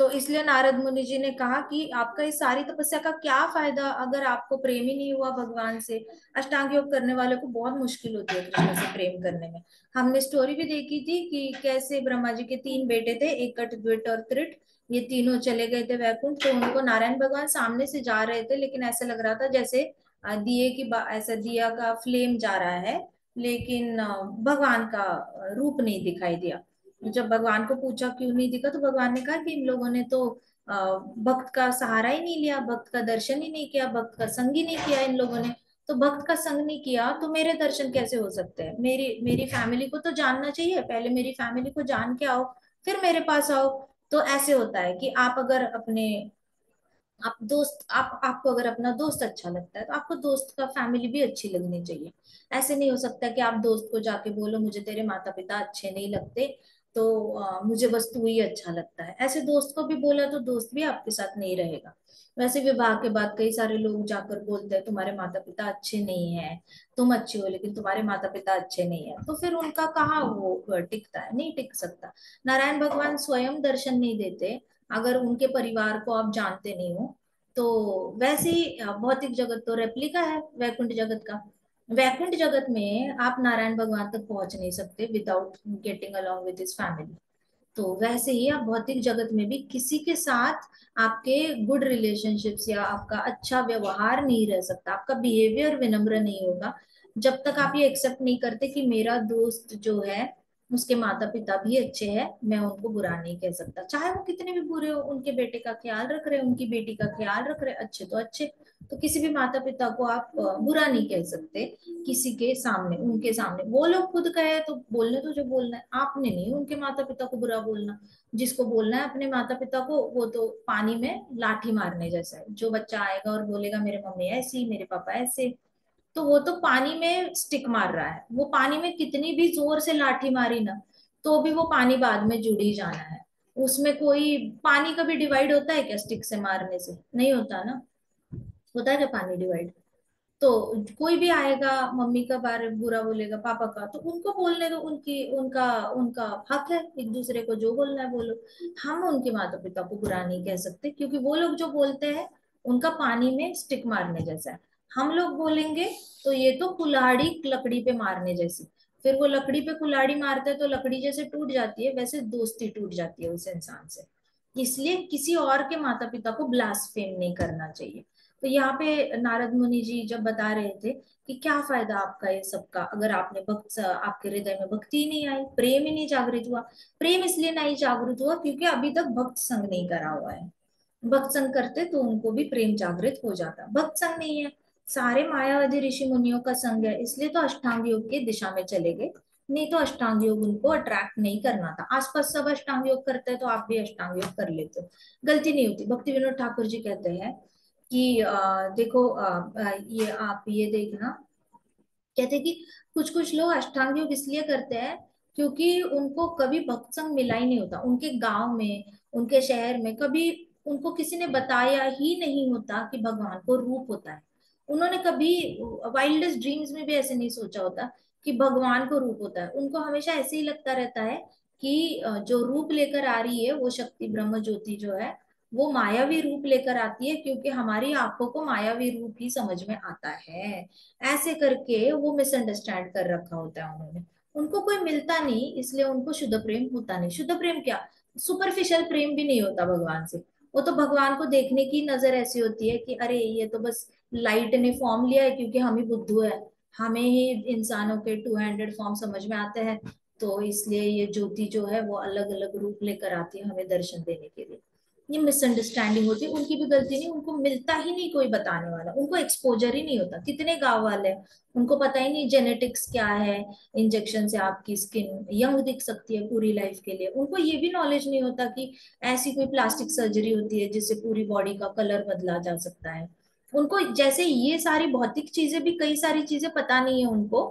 तो इसलिए नारद मुनि जी ने कहा कि आपका इस सारी तपस्या का क्या फायदा अगर आपको प्रेम ही नहीं हुआ भगवान से। अष्टांग योग करने वाले को बहुत मुश्किल होती है कृष्ण से प्रेम करने में। हमने स्टोरी भी देखी थी कि कैसे ब्रह्मा जी के तीन बेटे थे, एकट द्विट और त्रिट। ये तीनों चले गए थे वैकुंठ, तो उनको नारायण भगवान सामने से जा रहे थे, लेकिन ऐसा लग रहा था जैसे दिए की ऐसा दिया का फ्लेम जा रहा है, लेकिन भगवान का रूप नहीं दिखाई दिया। जब भगवान को पूछा क्यों नहीं दिखा, तो भगवान ने कहा कि इन लोगों ने तो भक्त का सहारा ही नहीं लिया, भक्त का दर्शन ही नहीं किया, भक्त का संग ही नहीं किया इन लोगों ने। तो भक्त का संग नहीं किया तो मेरे दर्शन कैसे हो सकते हैं? मेरी मेरी फैमिली को तो जानना चाहिए, पहले मेरी फैमिली को जान के आओ, फिर मेरे पास आओ। तो ऐसे होता है कि आप अगर अपने आप दोस्त आप आपको अगर अपना दोस्त अच्छा लगता है तो आपको दोस्त का फैमिली भी अच्छी लगनी चाहिए। ऐसे नहीं हो सकता कि आप दोस्त को जाके बोलो मुझे तेरे माता पिता अच्छे नहीं लगते, तो मुझे बस तू ही अच्छा लगता है। ऐसे दोस्त को भी बोला तो दोस्त भी आपके साथ नहीं रहेगा। वैसे विवाह के बाद कई सारे लोग जाकर बोलते हैं तुम्हारे माता पिता अच्छे नहीं है, तुम अच्छे हो लेकिन तुम्हारे माता पिता अच्छे नहीं है, तो फिर उनका कहाँ वो टिकता है? नहीं टिक सकता। नारायण भगवान स्वयं दर्शन नहीं देते अगर उनके परिवार को आप जानते नहीं हो। तो वैसे ही भौतिक जगत तो रेप्लिका है वैकुंठ जगत का। वैकुंठ जगत में आप नारायण भगवान तक पहुंच नहीं सकते without getting along with his family. तो वैसे ही आप भौतिक जगत में भी किसी के साथ आपके गुड रिलेशनशिप्स या आपका अच्छा व्यवहार नहीं रह सकता, आपका बिहेवियर विनम्र नहीं होगा जब तक आप ये एक्सेप्ट नहीं करते कि मेरा दोस्त जो है उसके माता पिता भी अच्छे हैं, मैं उनको बुरा नहीं कह सकता, चाहे वो कितने भी बुरे हो, उनके बेटे का ख्याल रख रहे, उनकी बेटी का ख्याल रख रहे, अच्छे तो अच्छे। तो किसी भी माता पिता को आप बुरा नहीं कह सकते किसी के सामने, उनके सामने। वो लोग खुद कहे तो बोलने तो जो बोलना है, आपने नहीं उनके माता पिता को बुरा बोलना। जिसको बोलना है अपने माता पिता को, वो तो पानी में लाठी मारने जैसा है। जो बच्चा आएगा और बोलेगा मेरे मम्मी ऐसी, मेरे पापा ऐसे, तो वो तो पानी में स्टिक मार रहा है। वो पानी में कितनी भी जोर से लाठी मारी ना, तो भी वो पानी बाद में जुड़ ही जाना है। उसमें कोई पानी कभी डिवाइड होता है क्या? स्टिक से मारने से नहीं होता ना। होता है क्या पानी डिवाइड? तो कोई भी आएगा मम्मी का बारे बुरा बोलेगा, पापा का, तो उनको बोलने दो, उनकी उनका उनका हक है, एक दूसरे को जो बोलना है बोलो। हम उनके माता पिता को बुरा नहीं कह सकते क्योंकि वो लोग जो बोलते हैं उनका पानी में स्टिक मारने जैसा है। हम लोग बोलेंगे तो ये तो कुल्हाड़ी लकड़ी पे मारने जैसी। फिर वो लकड़ी पे कुल्हाड़ी मारते हैं तो लकड़ी जैसे टूट जाती है, वैसे दोस्ती टूट जाती है उस इंसान से। इसलिए किसी और के माता पिता को ब्लास्फेम नहीं करना चाहिए। तो यहाँ पे नारद मुनि जी जब बता रहे थे कि क्या फायदा आपका ये सब का अगर आपने भक्त आपके हृदय में भक्ति ही नहीं आई, प्रेम ही नहीं जागृत हुआ। प्रेम इसलिए नहीं जागृत हुआ क्योंकि अभी तक भक्त संग नहीं करा हुआ है। भक्त संग करते तो उनको भी प्रेम जागृत हो जाता, भक्त संग नहीं है। सारे मायावादी ऋषि मुनियों का संग है, इसलिए तो अष्टांग योग की दिशा में चले गए। नहीं तो अष्टांग योग उनको अट्रैक्ट नहीं करना था। आसपास सब अष्टांग योग करते हैं तो आप भी अष्टांग योग कर लेते हो, गलती नहीं होती। भक्ति विनोद ठाकुर जी कहते हैं कि देखो ये आप ये देखना, कहते हैं कि कुछ कुछ लोग अष्टांग योग इसलिए करते हैं क्योंकि उनको कभी भक्त संग मिला ही नहीं होता, उनके गांव में उनके शहर में कभी उनको किसी ने बताया ही नहीं होता कि भगवान को रूप होता है। उन्होंने कभी वाइल्डेस्ट ड्रीम्स में भी ऐसे नहीं सोचा होता कि भगवान को रूप होता है। उनको हमेशा ऐसे ही लगता रहता है कि जो रूप लेकर आ रही है वो शक्ति ब्रह्म ज्योति जो है वो मायावी रूप लेकर आती है, क्योंकि हमारी आंखों को मायावी रूप ही समझ में आता है। ऐसे करके वो मिसअंडरस्टैंड कर रखा होता है उन्होंने। उनको कोई मिलता नहीं इसलिए उनको शुद्ध प्रेम होता नहीं। शुद्ध प्रेम क्या, सुपरफिशियल प्रेम भी नहीं होता भगवान से। वो तो भगवान को देखने की नजर ऐसी होती है कि अरे ये तो बस लाइट ने फॉर्म लिया है क्योंकि हम ही बुद्धू है, हमें ही इंसानों के 200 फॉर्म समझ में आते हैं, तो इसलिए ये ज्योति जो है वो अलग अलग रूप लेकर आती है हमें दर्शन देने के लिए। ये मिसअंडरस्टैंडिंग होती है, उनकी भी गलती नहीं, उनको मिलता ही नहीं कोई बताने वाला, उनको एक्सपोजर ही नहीं होता। कितने गांव वाले हैं उनको पता ही नहीं जेनेटिक्स क्या है, इंजेक्शन से आपकी स्किन यंग दिख सकती है पूरी लाइफ के लिए। उनको ये भी नॉलेज नहीं होता कि ऐसी कोई प्लास्टिक सर्जरी होती है जिससे पूरी बॉडी का कलर बदला जा सकता है। उनको जैसे ये सारी भौतिक चीजें भी कई सारी चीजें पता नहीं है उनको,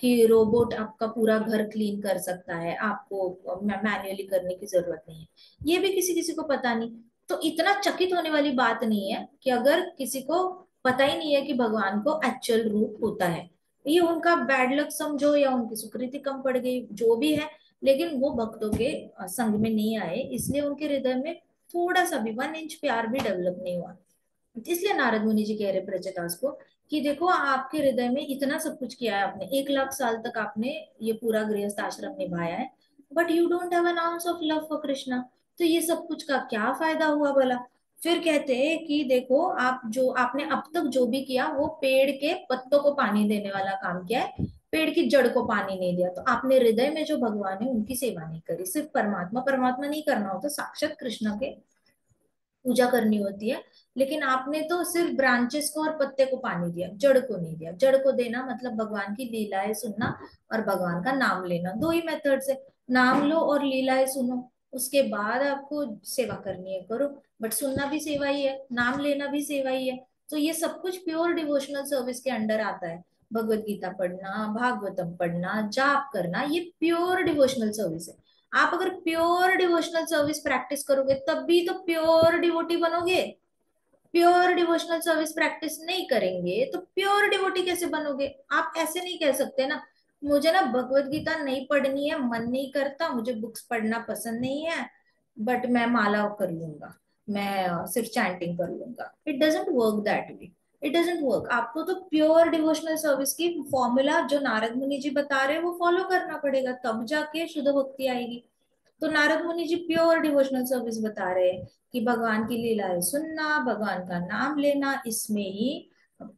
कि रोबोट आपका पूरा घर क्लीन कर सकता है, आपको मैन्युअली करने की जरूरत नहीं है। ये भी किसी किसी को पता नहीं। तो इतना चकित होने वाली बात नहीं है कि अगर किसी को पता ही नहीं है कि भगवान को एक्चुअल रूप होता है। ये उनका बैड लक समझो या उनकी सुकृति कम पड़ गई, जो भी है, लेकिन वो भक्तों के संग में नहीं आए, इसलिए उनके हृदय में थोड़ा सा भी 1 इंच प्यार भी डेवलप नहीं हुआ। इसलिए नारद मुनि जी कह रहे प्रचेतास को कि देखो आपके हृदय में इतना सब कुछ किया है आपने, 1 लाख साल तक आपने ये पूरा गृहस्थ आश्रम निभाया है, but you don't have an ounce of love for Krishna. तो ये सब कुछ का क्या फायदा हुआ भला। फिर कहते हैं कि देखो आप जो आपने अब तक जो भी किया वो पेड़ के पत्तों को पानी देने वाला काम किया है, पेड़ की जड़ को पानी नहीं दिया। तो आपने हृदय में जो भगवान है उनकी सेवा नहीं करी। सिर्फ परमात्मा परमात्मा नहीं करना होता, साक्षात कृष्ण के पूजा करनी होती है, लेकिन आपने तो सिर्फ ब्रांचेस को और पत्ते को पानी दिया, जड़ को नहीं दिया। जड़ को देना मतलब भगवान की लीलाएं सुनना और भगवान का नाम लेना, दो ही मेथड से, नाम लो और लीलाएं सुनो। उसके बाद आपको सेवा करनी है करो, बट सुनना भी सेवा ही है, नाम लेना भी सेवा ही है। तो ये सब कुछ प्योर डिवोशनल सर्विस के अंडर आता है। भगवत गीता पढ़ना, भागवतम पढ़ना, जाप करना, ये प्योर डिवोशनल सर्विस है। आप अगर प्योर डिवोशनल सर्विस प्रैक्टिस करोगे तब भी तो प्योर डिवोटी बनोगे। प्योर डिवोशनल सर्विस प्रैक्टिस नहीं करेंगे तो प्योर डिवोटी कैसे बनोगे। आप ऐसे नहीं कह सकते ना, मुझे ना भगवत गीता नहीं पढ़नी है, मन नहीं करता, मुझे बुक्स पढ़ना पसंद नहीं है, बट मैं माला कर लूंगा, मैं सिर्फ चैंटिंग कर लूंगा। It doesn't work that way. It doesn't work. आपको तो प्योर डिवोशनल सर्विस की फॉर्मूला जो नारद मुनि जी बता रहे हैं वो फॉलो करना पड़ेगा, तब जाके शुद्ध भक्ति आएगी। तो नारद मुनि जी प्योर डिवोशनल सर्विस बता रहे हैं कि भगवान की लीलाएं सुनना, भगवान का नाम लेना, इसमें ही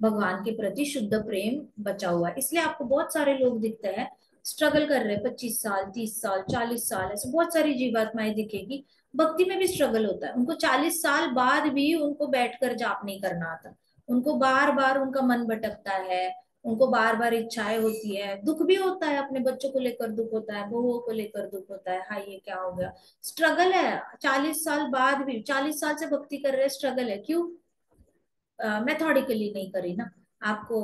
भगवान के प्रति शुद्ध प्रेम बचा हुआ है। इसलिए आपको बहुत सारे लोग दिखते हैं स्ट्रगल कर रहे हैं, 25 साल, 30 साल, 40 साल, ऐसे बहुत सारी जीवात्माएं दिखेगी। भक्ति में भी स्ट्रगल होता है उनको, 40 साल बाद भी उनको बैठकर जाप नहीं करना आता, उनको बार बार उनका मन भटकता है, उनको बार बार इच्छाएं होती है, दुख भी होता है, अपने बच्चों को लेकर दुख होता है, बहुओं को लेकर दुख होता है, हाय ये क्या हो गया। स्ट्रगल है, 40 साल बाद भी, 40 साल से भक्ति कर रहे हैं, स्ट्रगल है क्यों। मेथोडिकली नहीं करी ना। आपको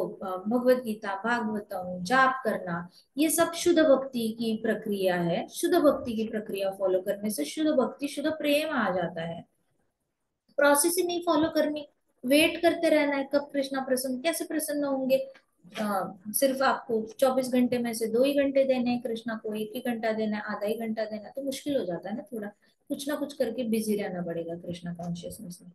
भगवत गीता, भागवतम, जाप करना, ये सब शुद्ध भक्ति की प्रक्रिया है। शुद्ध भक्ति की प्रक्रिया फॉलो करने से शुद्ध भक्ति, शुद्ध प्रेम आ जाता है। प्रोसेस ही नहीं फॉलो करनी, वेट करते रहना है कब कृष्णा प्रसन्न, कैसे प्रसन्न होंगे। सिर्फ आपको 24 घंटे में से 2 ही घंटे देने हैं कृष्णा को, 1 ही घंटा देना है, आधा ही घंटा देना है, तो मुश्किल हो जाता है ना थोड़ा। कुछ ना कुछ करके बिजी रहना पड़ेगा कृष्णा कॉन्शियसनेस में।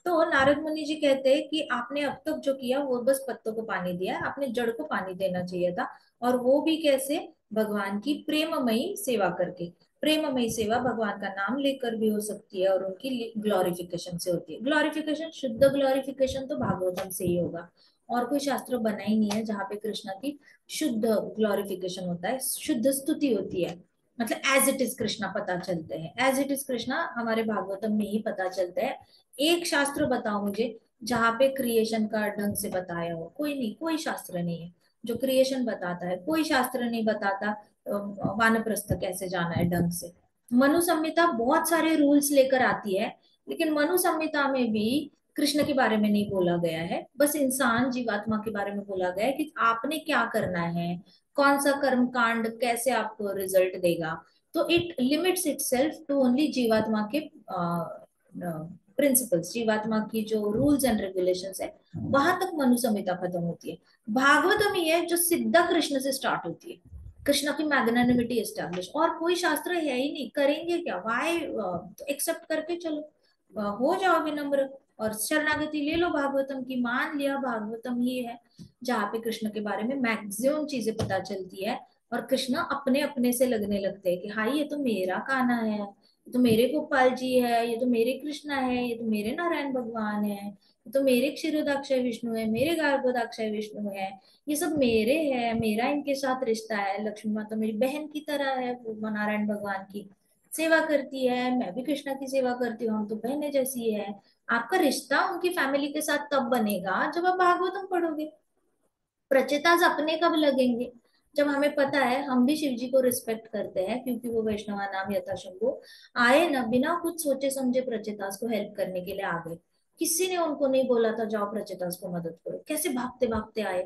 तो नारद मुनि जी कहते हैं कि आपने अब तक जो किया वो बस पत्तों को पानी दिया, आपने जड़ को पानी देना चाहिए था। और वो भी कैसे, भगवान की प्रेममयी सेवा करके। प्रेममयी सेवा भगवान का नाम लेकर भी हो सकती है और उनकी ग्लोरिफिकेशन से होती है। ग्लोरिफिकेशन, शुद्ध ग्लोरिफिकेशन तो भागवतम से ही होगा, और कोई शास्त्र बना ही नहीं है जहाँ पे कृष्णा की शुद्ध ग्लोरिफिकेशन होता है, शुद्ध स्तुति होती है। मतलब एज इट इज कृष्णा पता चलते हैं, एज इट इज कृष्णा हमारे भागवतम में ही पता चलते हैं। एक शास्त्र बताओ मुझे जहाँ पे क्रिएशन का ढंग से बताया हो, कोई नहीं, कोई शास्त्र नहीं है जो क्रिएशन बताता है, कोई शास्त्र नहीं बताता वानप्रस्थ कैसे जाना है ढंग से। मनु संहिता बहुत सारे रूल्स लेकर आती है, लेकिन मनु संहिता में भी कृष्ण के बारे में नहीं बोला गया है, बस इंसान जीवात्मा के बारे में बोला गया है कि आपने क्या करना है, कौन सा कर्म कांड कैसे आपको रिजल्ट देगा। तो it limits itself to only जीवात्मा के प्रिंसिपल्स, जीवात्मा की जो रूल्स एंड रेगुलेशंस है, वहां तक मनु संहिता खत्म होती है। भागवतम ही है जो सीधा कृष्ण से स्टार्ट होती है, कृष्ण की मैग्नानिमिटी एस्टेब्लिश, और कोई शास्त्र है ही नहीं। करेंगे क्या, वाई एक्सेप्ट करके चलो, हो जाओ विनम्र और शरणागति ले लो भागवतम की, मान लिया भागवतम ही है जहाँ पे कृष्ण के बारे में मैक्सिमम चीजें पता चलती है। और कृष्ण अपने अपने से लगने लगते हैं कि हाँ ये तो मेरा कान्हा है, ये तो मेरे गोपाल जी है, ये तो मेरे कृष्णा है, ये तो मेरे नारायण भगवान है, ये तो मेरे क्षीरोदाक्षय विष्णु है, मेरे गर्भोदाक्षय विष्णु है, ये सब मेरे हैं, मेरा इनके साथ रिश्ता है। लक्ष्मी माता मेरी बहन की तरह है, वो नारायण भगवान की सेवा करती है, मैं भी कृष्णा की सेवा करती हूँ, हम तो बहने जैसी है। आपका रिश्ता उनकी फैमिली के साथ तब बनेगा जब आप भागवतम पढ़ोगे। प्रचिताज अपने कब लगेंगे, जब हमें पता है, हम भी शिव जी को रिस्पेक्ट करते हैं क्योंकि वो वैष्णवा नाम यथा शंभो आए ना, बिना कुछ सोचे समझे प्रचिताज को हेल्प करने के लिए आ गए। किसी ने उनको नहीं बोला था जाओ प्रचिताज को मदद करो, कैसे भागते भागते आए।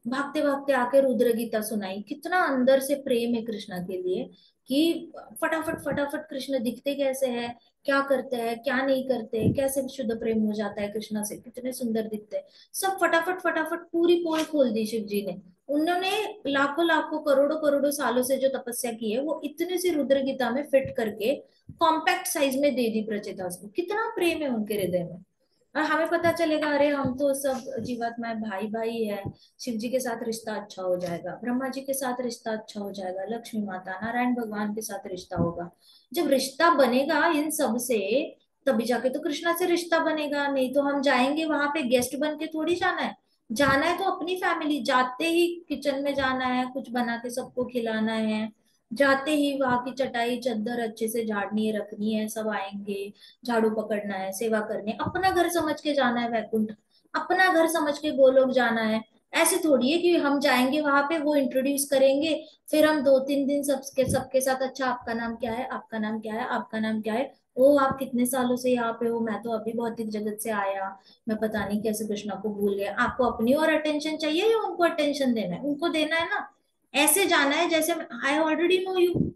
भागते भागते आके रुद्र गीता सुनाई। कितना अंदर से प्रेम है कृष्णा के लिए कि फटाफट फटाफट कृष्ण दिखते कैसे हैं, क्या करते हैं क्या नहीं करते, कैसे शुद्ध प्रेम हो जाता है कृष्णा से, कितने सुंदर दिखते हैं, सब फटाफट फटाफट पूरी पोल खोल दी शिव जी ने। उन्होंने लाखों लाखों करोड़ों करोड़ों सालों से जो तपस्या की है वो इतने सी रुद्र गीता में फिट करके कॉम्पैक्ट साइज में दे दी प्रचेतास को। कितना प्रेम है उनके हृदय में। और हमें पता चलेगा अरे हम तो सब जीवात्माएं भाई भाई है, शिव जी के साथ रिश्ता अच्छा हो जाएगा, ब्रह्मा जी के साथ रिश्ता अच्छा हो जाएगा, लक्ष्मी माता नारायण भगवान के साथ रिश्ता होगा। जब रिश्ता बनेगा इन सब से तभी जाके तो कृष्णा से रिश्ता बनेगा। नहीं तो हम जाएंगे वहां पे गेस्ट बन के थोड़ी जाना है। जाना है तो अपनी फैमिली, जाते ही किचन में जाना है, कुछ बना के सबको खिलाना है, जाते ही वहां की चटाई चद्दर अच्छे से झाड़नी है रखनी है, सब आएंगे, झाड़ू पकड़ना है, सेवा करनी है, अपना घर समझ के जाना है वैकुंठ, अपना घर समझ के गोलोक जाना है। ऐसे थोड़ी है कि हम जाएंगे वहां पे वो इंट्रोड्यूस करेंगे, फिर हम 2-3 दिन सबके सबके साथ अच्छा आपका नाम क्या है, आपका नाम क्या है, आपका नाम क्या है, ओ आप कितने सालों से यहाँ पे हो, मैं तो अभी भौतिक जगत से आया, मैं पता नहीं कैसे कृष्णा को भूल गया। आपको अपनी और अटेंशन चाहिए या उनको अटेंशन देना है? उनको देना है ना। ऐसे जाना है जैसे I already know you,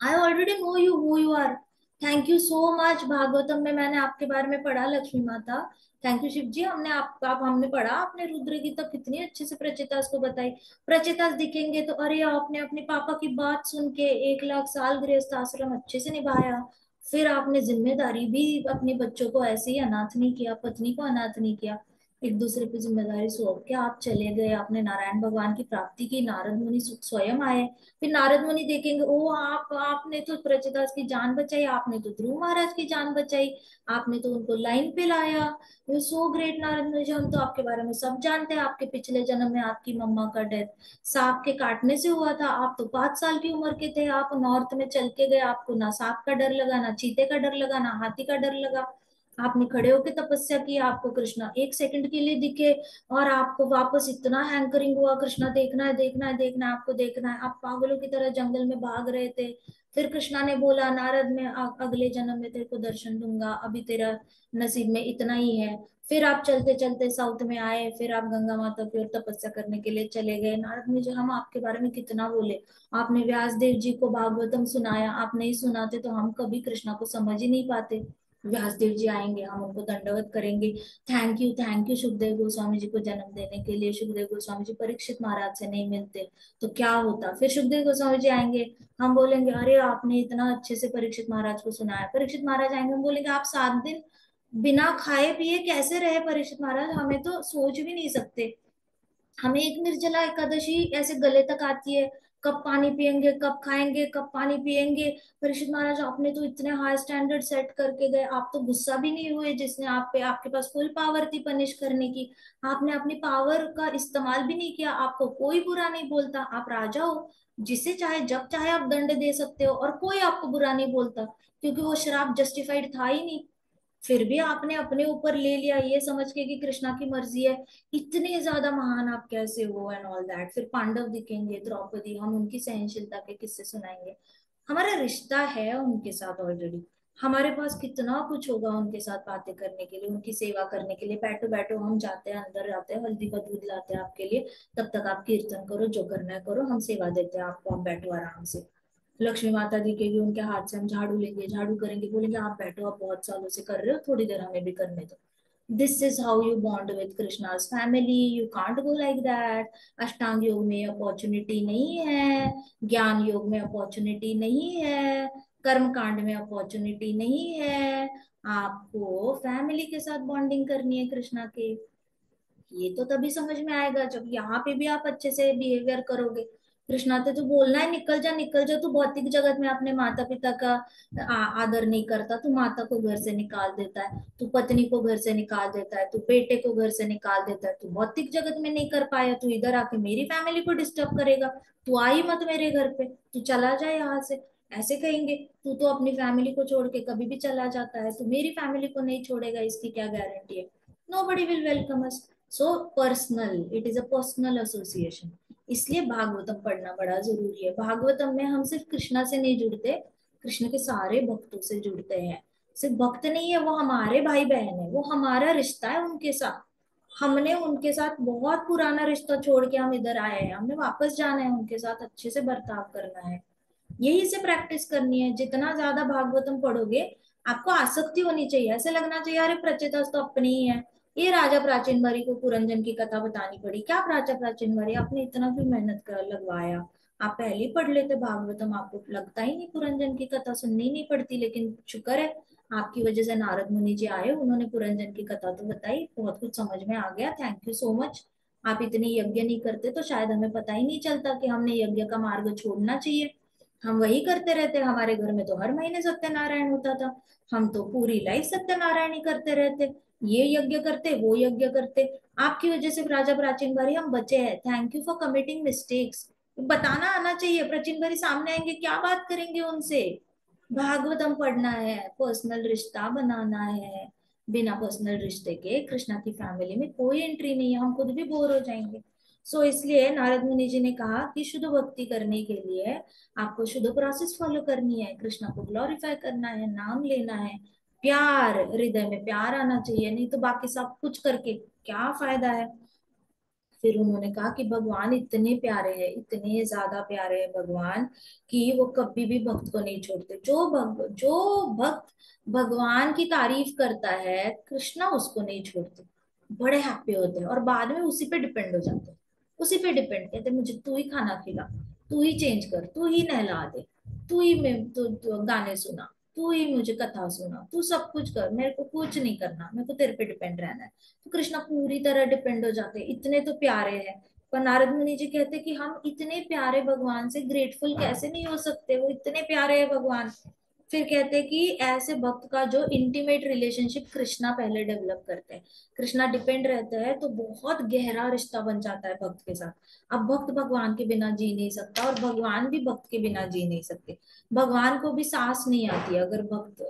I already know you who you are. Thank you so much, Bhagavatam में मैंने आपके बारे में पढ़ा लक्ष्मी माता। थैंक यू शिव जी, हमने आप हमने पढ़ा, आपने रुद्र गीता कितनी अच्छे से प्रचेतास को बताई। प्रचेतास दिखेंगे तो अरे आपने अपने पापा की बात सुन के 1 लाख साल गृहस्थ आश्रम अच्छे से निभाया, फिर आपने जिम्मेदारी भी अपने बच्चों को ऐसे ही अनाथ नहीं किया, पत्नी को अनाथ नहीं किया, एक दूसरे पे जिम्मेदारी सौंप के आप चले गए, आपने नारायण भगवान की प्राप्ति की, नारद मुनि स्वयं आए। फिर नारद मुनि देखेंगे ओ आप आपने तो प्रचेतास की जान बचाई, आपने तो ध्रुव महाराज की जान बचाई, आपने तो उनको लाइन पे लाया, यू सो ग्रेट नारद मुनि जी, हम तो आपके बारे में सब जानते हैं, आपके पिछले जन्म में आपकी मम्मा का डेथ सांप के काटने से हुआ था, आप तो 5 साल की उम्र के थे, आप नॉर्थ में चल के गए, आपको ना सांप का डर लगा, ना चीते का डर लगा, ना हाथी का डर लगा, आपने खड़े होकर तपस्या की, आपको कृष्णा 1 सेकंड के लिए दिखे, और आपको वापस इतना हैंकरिंग हुआ कृष्णा देखना है देखना है देखना है आपको देखना है, आप पागलों की तरह जंगल में भाग रहे थे। फिर कृष्णा ने बोला नारद मैं अगले जन्म में तेरे को दर्शन दूंगा, अभी तेरा नसीब में इतना ही है। फिर आप चलते चलते साउथ में आए, फिर आप गंगा माता की ओर तपस्या करने के लिए चले गए। नारद मुझे हम आपके बारे में कितना बोले, आपने व्यास देव जी को भागवतम सुनाया, आप नहीं सुनाते तो हम कभी कृष्णा को समझ ही नहीं पाते। व्यास देव जी आएंगे हम उनको दंडवत करेंगे, थैंक यू सुखदेव गोस्वामी जी को जन्म देने के लिए। सुखदेव गोस्वामी जी परीक्षित महाराज से नहीं मिलते तो क्या होता, फिर सुखदेव गोस्वामी जी आएंगे, हम बोलेंगे अरे आपने इतना अच्छे से परीक्षित महाराज को सुनाया। परीक्षित महाराज आएंगे, हम बोलेंगे आप 7 दिन बिना खाए पिए कैसे रहे परीक्षित महाराज, हमें तो सोच भी नहीं सकते। हमें एक निर्जला एकादशी ऐसे गले तक आती है, कब पानी पियेंगे कब खाएंगे कब पानी पियेंगे। परीक्षित महाराज आपने तो इतने हाई स्टैंडर्ड सेट करके गए, आप तो गुस्सा भी नहीं हुए जिसने आप पे, आपके पास फुल पावर थी पनिश करने की, आपने अपनी पावर का इस्तेमाल भी नहीं किया, आपको कोई बुरा नहीं बोलता, आप राजा हो, जिसे चाहे जब चाहे आप दंड दे सकते हो और कोई आपको बुरा नहीं बोलता, क्योंकि वो शराब जस्टिफाइड था ही नहीं। फिर भी आपने अपने ऊपर ले लिया ये समझ के कि कृष्णा की मर्जी है। इतने ज्यादा महान आप कैसे हो एंड ऑल दैट। फिर पांडव दिखेंगे, द्रौपदी, हम उनकी सहनशीलता के किस्से सुनाएंगे। हमारा रिश्ता है उनके साथ ऑलरेडी, हमारे पास कितना कुछ होगा उनके साथ बातें करने के लिए, उनकी सेवा करने के लिए। बैठो बैठो, हम जाते हैं अंदर, जाते हैं हल्दी का दूध लाते हैं आपके लिए, तब तक आप कीर्तन करो, जो करना है करो, हम सेवा देते हैं आपको, आप बैठो आराम से। लक्ष्मी माता दिखेगी, उनके हाथ से हम झाड़ू लेंगे, झाड़ू करेंगे, बोलेंगे आप बैठो, आप बहुत सालों से कर रहे हो, थोड़ी देर हमें भी करने दो। This is how you bond with Krishna's family, you can't go like that. अष्टांग योग में अपॉर्चुनिटी नहीं है, ज्ञान योग में अपॉर्चुनिटी नहीं है, कर्म कांड में अपॉर्चुनिटी नहीं है, आपको फैमिली के साथ बॉन्डिंग करनी है कृष्णा के। ये तो तभी समझ में आएगा जब यहाँ पे भी आप अच्छे से बिहेवियर करोगे। कृष्णा तो तू बोलना है निकल जा निकल जा, तू भौतिक जगत में अपने माता पिता का आदर नहीं करता, तू माता को घर से निकाल देता है, तू पत्नी को घर से निकाल देता है, तू बेटे को घर से निकाल देता है, तू भौतिक जगत में नहीं कर पाया, तू इधर आके मेरी फैमिली को डिस्टर्ब करेगा, तू आई मत मेरे घर पे, तू चला जाए यहाँ से। ऐसे कहेंगे, तू तो अपनी फैमिली को छोड़ के कभी भी चला जाता है, तू मेरी फैमिली को नहीं छोड़ेगा, इसकी क्या गारंटी है? nobody will welcome us। So personal, it is a personal association. इसलिए भागवतम पढ़ना बड़ा जरूरी है। भागवतम में हम सिर्फ कृष्णा से नहीं जुड़ते, कृष्ण के सारे भक्तों से जुड़ते हैं। सिर्फ भक्त नहीं है वो, हमारे भाई बहन है, वो हमारा रिश्ता है उनके साथ। हमने उनके साथ बहुत पुराना रिश्ता छोड़ के हम इधर आए हैं, हमने वापस जाना है, उनके साथ अच्छे से बर्ताव करना है, यही से प्रैक्टिस करनी है। जितना ज्यादा भागवतम पढ़ोगे आपको आसक्ति होनी चाहिए, ऐसे लगना चाहिए अरे प्रचेतास तो अपनी ही है, ये राजा प्राचीन बारी को पुरंजन की कथा बतानी पड़ी, क्या राजा प्राचीन बारी, आपने इतना भी मेहनत कर लगवाया, आप पहले ही पढ़ लेते भागवतम, आपको लगता ही नहीं पुरंजन की कथा सुननी नहीं पड़ती। लेकिन शुक्र है आपकी वजह से नारद मुनि जी आए, उन्होंने पुरंजन की कथा तो बताई, बहुत कुछ समझ में आ गया, थैंक यू सो मच। आप इतने यज्ञ नहीं करते तो शायद हमें पता ही नहीं चलता कि हमने यज्ञ का मार्ग छोड़ना चाहिए, हम वही करते रहते। हमारे घर में तो हर महीने सत्यनारायण होता था, हम तो पूरी लाइफ सत्यनारायण ही करते रहते, ये यज्ञ करते वो यज्ञ करते। आपकी वजह से राजा प्राचीन बारी हम बचे हैं, thank you for committing mistakes. बताना आना चाहिए, प्राचीन बारी सामने आएंगे क्या बात करेंगे उनसे। भागवतम पढ़ना है, पर्सनल रिश्ता बनाना है, बिना पर्सनल रिश्ते के कृष्णा की फैमिली में कोई एंट्री नहीं है, हम खुद भी बोर हो जाएंगे। इसलिए नारद मुनि जी ने कहा कि शुद्ध भक्ति करने के लिए आपको शुद्ध प्रोसेस फॉलो करनी है, कृष्णा को ग्लोरीफाई करना है, नाम लेना है, प्यार, हृदय में प्यार आना चाहिए, नहीं तो बाकी सब कुछ करके क्या फायदा है। फिर उन्होंने कहा कि भगवान इतने प्यारे हैं, इतने ज्यादा प्यारे हैं भगवान, कि वो कभी भी भक्त को नहीं छोड़ते। जो भक्त भगवान की तारीफ करता है कृष्णा उसको नहीं छोड़ते, बड़े हैप्पी होते हैं और बाद में उसी पे डिपेंड हो जाते हैं, उसी पे डिपेंड कहते हैं मुझे तू ही खाना खिला, तू ही चेंज कर, तू ही नहला दे, तू ही मैं तो गाने सुना, तू ही मुझे कथा सुना, तू सब कुछ कर, मेरे को कुछ नहीं करना, मेरे को तेरे पे डिपेंड रहना है। तो कृष्णा पूरी तरह डिपेंड हो जाते हैं, इतने तो प्यारे हैं। पर नारद मुनि जी कहते हैं कि हम इतने प्यारे भगवान से ग्रेटफुल कैसे नहीं हो सकते, वो इतने प्यारे हैं भगवान। फिर कहते हैं कि ऐसे भक्त का जो इंटीमेट रिलेशनशिप कृष्णा पहले डेवलप करते हैं, कृष्णा डिपेंड रहते हैं, तो बहुत गहरा रिश्ता बन जाता है भक्त के साथ। अब भक्त भगवान के बिना जी नहीं सकता और भगवान भी भक्त के बिना जी नहीं सकते। भगवान को भी सांस नहीं आती अगर भक्त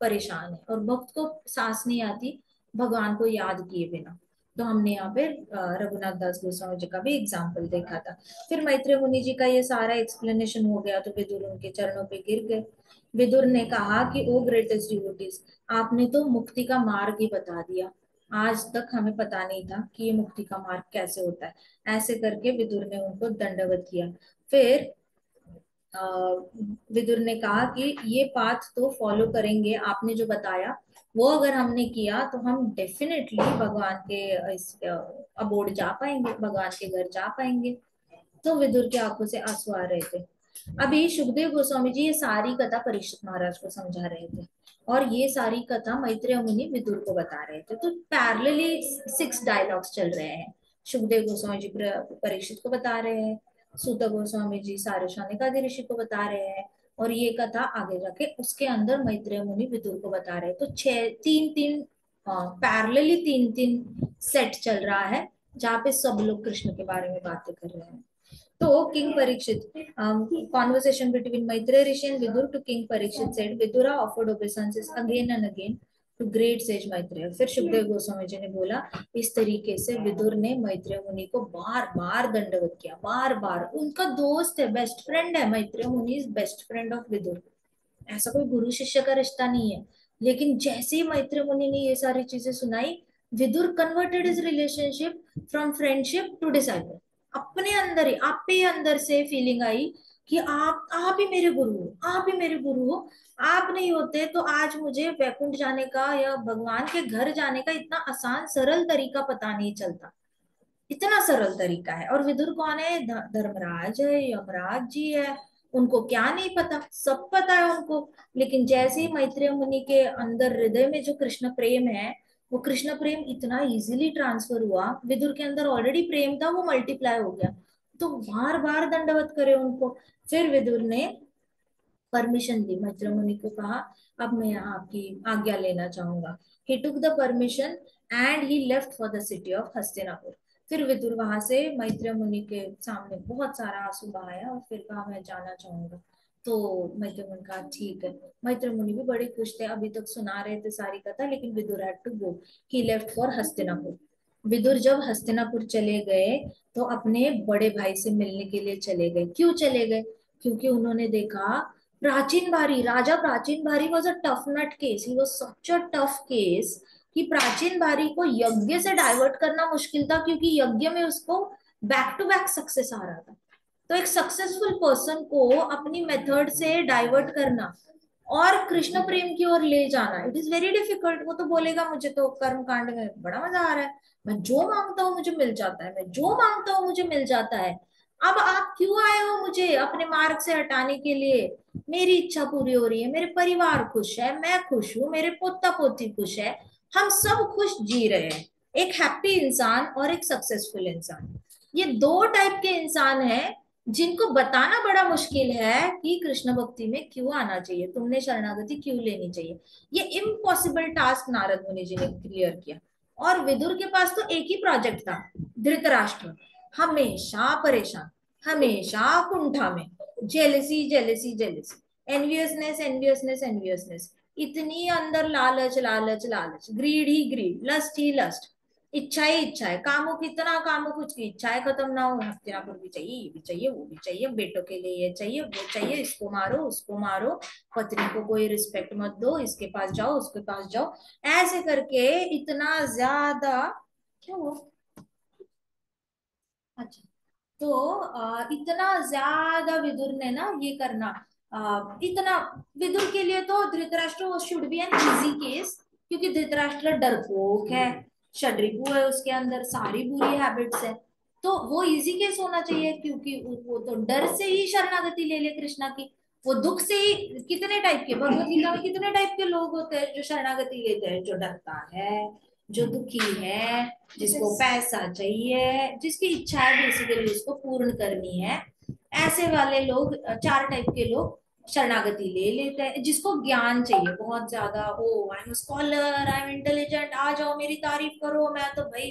परेशान है, और भक्त को सांस नहीं आती भगवान को याद किए बिना। तो हमने यहाँ पे रघुनाथ दास गोस्वामी जी का भी एग्जाम्पल देखा था। फिर मैत्रेय मुनि जी का ये सारा एक्सप्लेनेशन हो गया तो विदुर उनके चरणों पे गिर गए। विदुर ने कहा कि ओ ग्रेटेस्ट डिवोटीज, आपने तो मुक्ति का मार्ग ही बता दिया, आज तक हमें पता नहीं था कि ये मुक्ति का मार्ग कैसे होता है। ऐसे करके विदुर ने उनको दंडवत किया। फिर अ, विदुर ने कहा कि ये पाथ तो फॉलो करेंगे, आपने जो बताया वो अगर हमने किया तो हम डेफिनेटली भगवान के इस अबोर्ड जा पाएंगे, भगवान के घर जा पाएंगे। तो विदुर की आंखों से आंसू आ रहे थे। अभी सुखदेव गोस्वामी जी ये सारी कथा परीक्षित महाराज को समझा रहे थे, और ये सारी कथा मैत्रेय मुनि विदुर को बता रहे थे। तो पैरेलली 6 डायलॉग्स चल रहे हैं। सुखदेव गोस्वामी जी परीक्षित को बता रहे हैं, सूत गोस्वामी जी सारे शौनकादि ऋषि को बता रहे हैं, और ये कथा आगे जाके उसके अंदर मैत्रेय मुनि विदुर को बता रहे हैं। तो छह तीन तीन पैरेलली तीन तीन सेट चल रहा है, जहाँ पे सब लोग कृष्ण के बारे में बातें कर रहे हैं। तो king Parikshit, conversation between Maitreya Rishi and Vidur to King Parikshit said, Vidura offered obeisances again and again to great sage Maitreya। फिर सुखदेव गोस्वामी जी ने बोला, इस तरीके से विदुर ने मैत्रेय मुनि को बार बार दंडवत किया, बार बार। उनका दोस्त है, बेस्ट फ्रेंड है, मैत्रेय मुनि is best friend of Vidur, ऐसा कोई गुरु शिष्य का रिश्ता नहीं है। लेकिन जैसे ही मैत्रेय मुनि ने ये सारी चीजें सुनाई, Vidur converted is relationship from friendship to disciple. अपने अंदर ही, आप पे अंदर से फीलिंग आई कि आप ही मेरे गुरु हो, आप ही मेरे गुरु हो। आप नहीं होते तो आज मुझे वैकुंठ जाने का या भगवान के घर जाने का इतना आसान सरल तरीका पता नहीं चलता, इतना सरल तरीका है। और विदुर कौन है, धर्मराज है, यमराज जी है, उनको क्या नहीं पता, सब पता है उनको। लेकिन जैसे ही मैत्रेय मुनि के अंदर हृदय में जो कृष्ण प्रेम है, वो कृष्ण प्रेम इतना इजीली ट्रांसफर हुआ, विदुर के अंदर ऑलरेडी प्रेम था वो मल्टीप्लाई हो गया, तो बार बार दंडवत करे उनको। फिर विदुर ने परमिशन दी, मैत्रेय मुनि को कहा अब मैं यहाँ आपकी आज्ञा लेना चाहूंगा। He took the permission and he left for the city of Hastinapur. फिर विदुर वहां से मैत्रेय मुनि के सामने बहुत सारा आंसू बहाया और फिर कहा मैं जाना चाहूंगा। तो मैत्रेय मुनि कहा ठीक है। मैत्रेय मुनि भी बड़े खुश थे, अभी तक सुना रहे थे सारी कथा, लेकिन Vidur had to go, he left for Hastinapur. Vidur जब हस्तिनापुर चले गए तो अपने बड़े भाई से मिलने के लिए चले गए। क्यों चले गए, क्योंकि उन्होंने देखा प्राचीन भारी, राजा Prachin Barhi was a tough nut case, he was such a tough case, कि प्राचीन भारी को यज्ञ से डाइवर्ट करना मुश्किल था, क्योंकि यज्ञ में उसको बैक टू बैक सक्सेस आ रहा था। तो एक सक्सेसफुल पर्सन को अपनी मेथड से डाइवर्ट करना और कृष्ण प्रेम की ओर ले जाना, इट इज वेरी डिफिकल्ट। वो तो बोलेगा मुझे तो कर्म कांड में बड़ा मजा आ रहा है, मैं जो मांगता हूँ मुझे मिल जाता है, मैं जो मांगता हूँ मुझे मिल जाता है। अब आप क्यों आए हो मुझे अपने मार्ग से हटाने के लिए? मेरी इच्छा पूरी हो रही है, मेरे परिवार खुश है, मैं खुश हूँ, मेरे पोता पोती खुश है, हम सब खुश जी रहे हैं। एक हैप्पी इंसान और एक सक्सेसफुल इंसान, ये दो टाइप के इंसान हैं जिनको बताना बड़ा मुश्किल है कि कृष्ण भक्ति में क्यों आना चाहिए, तुमने शरणागति क्यों लेनी चाहिए। ये इम्पॉसिबल टास्क नारद मुनि जी ने क्लियर किया। और विदुर के पास तो एक ही प्रोजेक्ट था, धृतराष्ट्र हमेशा परेशान, हमेशा कुंठा में, jealousy jealousy jealousy, enviousness enviousness enviousness, इतनी अंदर लालच लालच लालच, ग्रीड ही ग्रीड, लस्ट ही लस्ट, इच्छा ही इच्छा है, कामो कितना कामो कुछ की इच्छाएं खत्म ना हो, हस्तिनापुर भी चाहिए, ये भी चाहिए, वो भी चाहिए, बेटों के लिए ये चाहिए वो चाहिए, इसको मारो उसको मारो, पत्नी को कोई रिस्पेक्ट मत दो, इसके पास जाओ उसके पास जाओ, ऐसे करके इतना ज्यादा। क्या हुआ? अच्छा। तो इतना ज्यादा विदुर ने ना ये करना, इतना विदुर के लिए तो Dhritarashtra should be an easy case, क्योंकि धृतराष्ट्र डरपोक है, षड्रिपु है, उसके अंदर सारी बुरी हैबिट्स है, तो वो इजी केस होना चाहिए, क्योंकि वो तो डर से ही शरणागति ले ले कृष्णा की। वो दुख से ही, कितने टाइप के भगवत गीता में कितने टाइप के लोग होते हैं जो शरणागति लेते हैं, जो डरता है, जो दुखी है, जिसको पैसा चाहिए, जिसकी इच्छा है बेसिकली उसको पूर्ण करनी है, ऐसे वाले लोग, चार टाइप के लोग शरणागति ले लेते हैं। जिसको ज्ञान चाहिए बहुत ज्यादा, oh I am scholar, I am intelligent, आ जाओ मेरी तारीफ करो, मैं तो भाई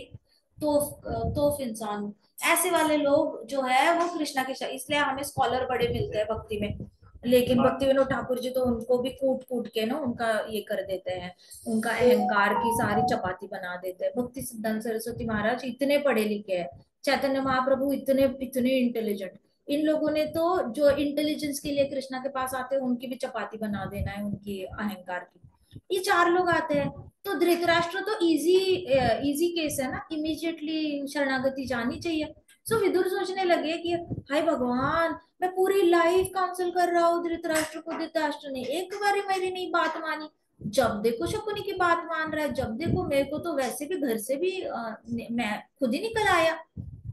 तोफ इंसान हूँ, ऐसे वाले लोग जो है वो कृष्णा के, इसलिए हमें स्कॉलर बड़े मिलते हैं भक्ति में। लेकिन भक्ति विनोद ठाकुर जी तो उनको भी कूट कूट के ना उनका ये कर देते हैं, उनका अहंकार की सारी चपाती बना देते हैं। भक्ति सिद्धांत सरस्वती महाराज इतने पढ़े लिखे हैं, चैतन्य महाप्रभु इतने इतने इंटेलिजेंट, इन लोगों ने तो जो इंटेलिजेंस के लिए कृष्णा के पास आते हैं उनकी भी चपाती बना देना है, उनकी अहंकार की। ये चार लोग आते हैं, तो धृतराष्ट्र तो इजी इजी केस है ना, इमीडिएटली शरणागति जानी चाहिए। सो विदुर सोचने लगे कि हाय भगवान, मैं पूरी लाइफ काउंसिल कर रहा हूँ धृतराष्ट्र को, धृतराष्ट्र ने एक बार मेरी नहीं बात मानी, जब देखो शकुनी की बात मान रहा है, जब देखो मेरे को तो वैसे भी घर से भी मैं खुद ही निकल आया,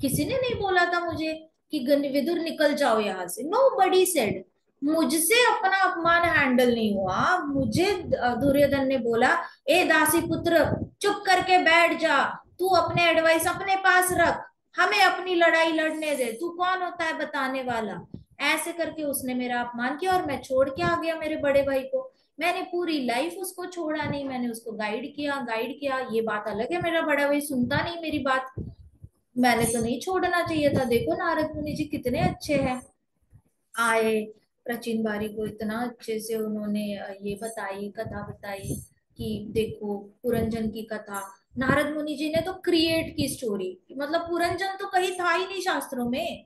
किसी ने नहीं बोला था मुझे कि विदुर निकल जाओ यहाँ से, नो बडी सेड। मुझसे अपना अपमान हैंडल नहीं हुआ, मुझे दुर्योधन ने बोला ए दासी पुत्र चुप करके बैठ जा, तू अपने एडवाइस अपने पास रख, हमें अपनी लड़ाई लड़ने दे, तू कौन होता है बताने वाला। ऐसे करके उसने मेरा अपमान किया और मैं छोड़ के आ गया मेरे बड़े भाई को। मैंने पूरी लाइफ उसको छोड़ा नहीं, मैंने उसको गाइड किया, ये बात अलग है मेरा बड़ा भाई सुनता नहीं मेरी बात, मैंने तो नहीं छोड़ना चाहिए था। देखो नारद मुनि जी कितने अच्छे हैं, आए प्राचीन बारी को इतना अच्छे से उन्होंने ये बताई, कथा बताई कि देखो पुरंजन की कथा, नारद मुनि जी ने तो क्रिएट की स्टोरी, मतलब पुरंजन तो कहीं था ही नहीं शास्त्रों में,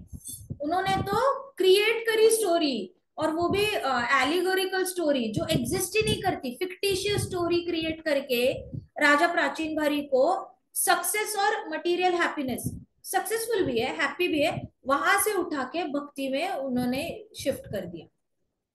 उन्होंने तो क्रिएट करी स्टोरी, और वो भी एलिगोरिकल स्टोरी जो एग्जिस्ट ही नहीं करती, फिक्टिशियस स्टोरी क्रिएट करके राजा प्राचीन भारी को सक्सेस और मटेरियल हैप्पीनेस, सक्सेसफुल भी है हैप्पी भी है, वहां से उठा के भक्ति में उन्होंने शिफ्ट कर दिया।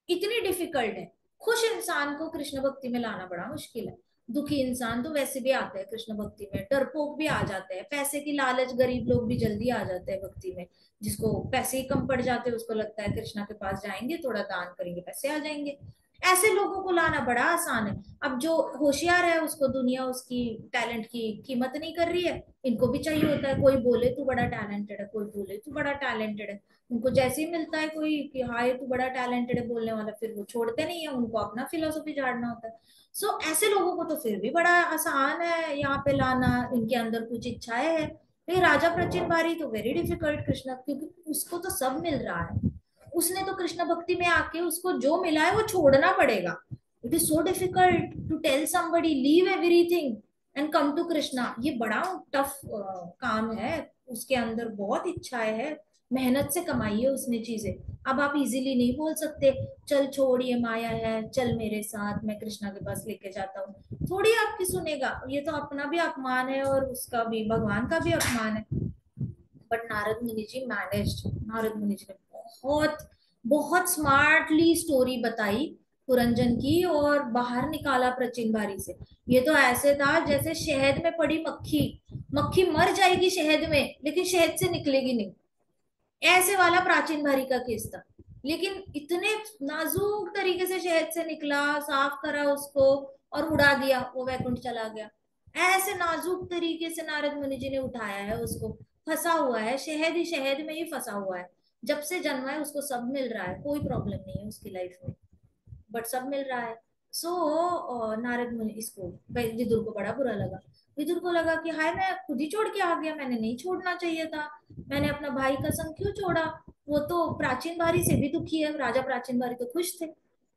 इतनी डिफिकल्ट है, खुश इंसान को कृष्ण भक्ति में लाना बड़ा मुश्किल है। दुखी इंसान तो वैसे भी आते हैं कृष्ण भक्ति में, डरपोक भी आ जाते हैं, पैसे की लालच गरीब लोग भी जल्दी आ जाते हैं भक्ति में, जिसको पैसे ही कम पड़ जाते हैं उसको लगता है कृष्णा के पास जाएंगे थोड़ा दान करेंगे पैसे आ जाएंगे, ऐसे लोगों को लाना बड़ा आसान है। अब जो होशियार है उसको दुनिया उसकी टैलेंट की कीमत नहीं कर रही है, इनको भी चाहिए होता है कोई बोले तू बड़ा टैलेंटेड है, कोई बोले तू बड़ा टैलेंटेड है, उनको जैसे ही मिलता है कोई कि हाँ ये तू बड़ा टैलेंटेड है बोलने वाला, फिर वो छोड़ते नहीं है, उनको अपना फिलोसफी झाड़ना होता है। सो ऐसे लोगों को तो फिर भी बड़ा आसान है यहाँ पे लाना, इनके अंदर कुछ इच्छाएं है। लेकिन राजा प्रचिन बारी तो वेरी डिफिकल्ट कृष्ण, क्योंकि उसको तो सब मिल रहा है, उसने तो कृष्ण भक्ति में आके उसको जो मिला है वो छोड़ना पड़ेगा। It is so difficult to tell somebody leave everything and come to Krishna, ये बड़ा टफ काम है, उसके अंदर बहुत इच्छाएं है, मेहनत से कमाई है उसने चीजें। अब आप इजीली नहीं बोल सकते चल छोड़ ये माया है, चल मेरे साथ, मैं कृष्णा के पास लेके जाता हूँ, थोड़ी आपकी सुनेगा। ये तो अपना भी अपमान है और उसका भी, भगवान का भी अपमान है। बट नारद मुनि जी मैनेज्ड। नारद मुनि जी ने बहुत बहुत स्मार्टली स्टोरी बताई पुरंजन की, और बाहर निकाला प्रचिन बारी से। ये तो ऐसे था जैसे शहद में पड़ी मक्खी, मक्खी मर जाएगी शहद में लेकिन शहद से निकलेगी नहीं, ऐसे वाला प्राचीन बारी का केस था। लेकिन इतने नाजुक तरीके से शहद से निकला, साफ करा उसको और उड़ा दिया, वो वैकुंठ चला गया। ऐसे नाजुक तरीके से नारद मुनि जी ने उठाया है उसको। फंसा हुआ है शहद ही शहद में ही फंसा हुआ है, जब से जन्मा है उसको सब मिल रहा है, कोई प्रॉब्लम नहीं है उसकी लाइफ में, बट सब मिल रहा है। सो नारद मुनि, इसको विदुर को बड़ा बुरा लगा। विदुर को लगा कि हाय मैं खुद ही छोड़ के आ गया, मैंने नहीं छोड़ना चाहिए था, मैंने अपना भाई का संग क्यों छोड़ा। वो तो प्राचीन बारी से भी दुखी है, राजा प्राचीन बारी तो खुश थे,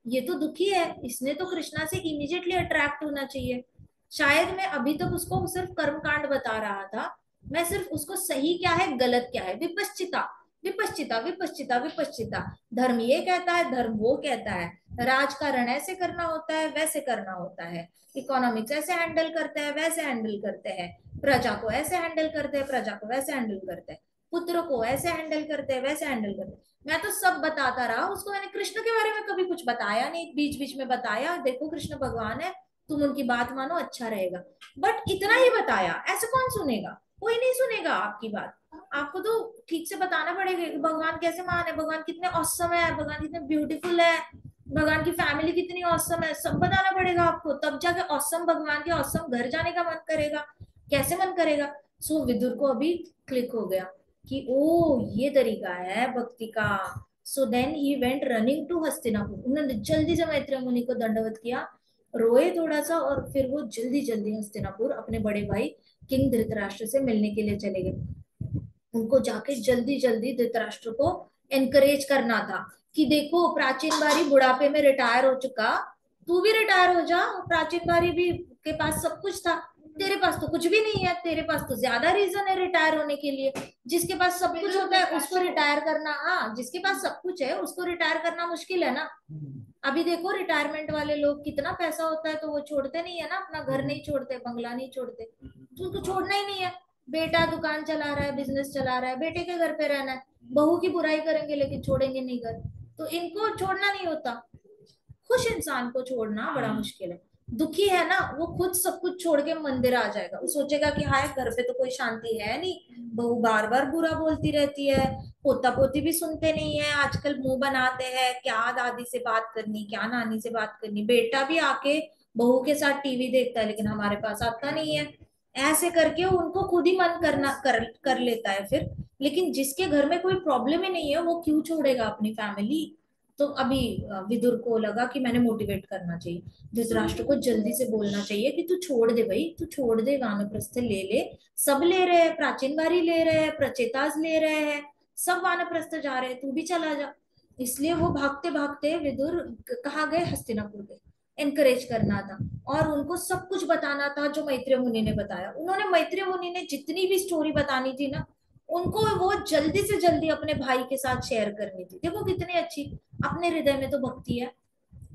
ये तो दुखी है, इसने तो कृष्णा से इमीडिएटली अट्रैक्ट होना चाहिए। शायद मैं अभी तक उसको सिर्फ कर्मकांड बता रहा था, मैं सिर्फ उसको सही क्या है गलत क्या है, विपश्चिता विपश्चिता विपश्चिता विपश्चिता, धर्म ये कहता है, धर्म वो कहता है, राजकारण ऐसे करना होता है, वैसे करना होता है, इकोनॉमिक्स ऐसे हैंडल करते हैं, वैसे हैंडल करते हैं, प्रजा को ऐसे हैंडल करते हैं, प्रजा को वैसे हैंडल करते हैं, पुत्र को ऐसे हैंडल करते हैं, वैसे हैंडल करते हैं। मैं तो सब बताता रहा उसको, मैंने कृष्ण के बारे में कभी कुछ बताया नहीं, बीच बीच में बताया देखो कृष्ण भगवान है, तुम उनकी बात मानो अच्छा रहेगा, बट इतना ही बताया, ऐसे कौन सुनेगा, कोई नहीं सुनेगा आपकी बात। आपको तो ठीक से बताना पड़ेगा कि भगवान कैसे महान है, भगवान कितने औसम है, भगवान कितने ब्यूटीफुल है, भगवान की फैमिली कितनी औसम है, सब बताना पड़ेगा आपको, तब जाके औसम भगवान के औसम घर जाने का मन करेगा। कैसे मन करेगा। सो विदुर को अभी क्लिक हो गया कि ओ ये तरीका है भक्ति का। So then he went running to Hastinapur, उन्होंने जल्दी से मैत्रेय मुनि को दंडवत किया, रोए थोड़ा सा, और फिर वो जल्दी जल्दी हस्तिनापुर अपने बड़े भाई किंग धृतराष्ट्र से मिलने के लिए चले गए। उनको जाके जल्दी जल्दी धृतराष्ट्र को एनकरेज करना था कि देखो प्राचीन बारी बुढ़ापे में रिटायर हो चुका, तू भी रिटायर हो जा, प्राचीन बारी भी के पास सब कुछ था, तेरे पास तो कुछ भी नहीं है, तेरे पास तो ज्यादा रीजन है रिटायर होने के लिए। जिसके पास सब कुछ होता है उसको रिटायर करना, हाँ जिसके पास सब कुछ है उसको रिटायर करना मुश्किल है ना। अभी देखो रिटायरमेंट वाले लोग, कितना पैसा होता है तो वो छोड़ते नहीं है ना, अपना घर नहीं छोड़ते, बंगला नहीं छोड़ते, तो उनको छोड़ना ही नहीं है। बेटा दुकान चला रहा है, बिजनेस चला रहा है, बेटे के घर पे रहना है, बहू की बुराई करेंगे लेकिन छोड़ेंगे नहीं घर, तो इनको छोड़ना नहीं होता। खुश इंसान को छोड़ना बड़ा मुश्किल है। दुखी है ना, वो खुद सब कुछ छोड़ के मंदिर आ जाएगा, वो सोचेगा कि हाय घर पे तो कोई शांति है नहीं, बहू बार बार बुरा बोलती रहती है, पोता पोती भी सुनते नहीं है, आजकल मुंह बनाते हैं, क्या दादी से बात करनी, क्या नानी से बात करनी, बेटा भी आके बहू के साथ टीवी देखता है लेकिन हमारे पास आता नहीं है। ऐसे करके उनको खुद ही मन करना कर लेता है फिर। लेकिन जिसके घर में कोई प्रॉब्लम ही नहीं है वो क्यों छोड़ेगा अपनी फैमिली। तो अभी विदुर को लगा कि मैंने मोटिवेट करना चाहिए, धृतराष्ट्र को जल्दी से बोलना चाहिए कि तू छोड़ दे भाई, तू छोड़ दे, वानप्रस्थ ले ले, सब ले रहे हैं, प्राचीन बारी ले रहे हैं, प्रचेताज ले रहे हैं, सब वानप्रस्थ जा रहे हैं, तू भी चला जा। इसलिए वो भागते भागते विदुर कहाँ गए, हस्तिनापुर गए। एनकरेज करना था और उनको सब कुछ बताना था जो मैत्रेय मुनि ने बताया। उन्होंने, मैत्रेय मुनि ने जितनी भी स्टोरी बतानी थी ना, उनको वो जल्दी से जल्दी अपने भाई के साथ शेयर करनी थी। देखो कितनी अच्छी, अपने हृदय में तो भक्ति है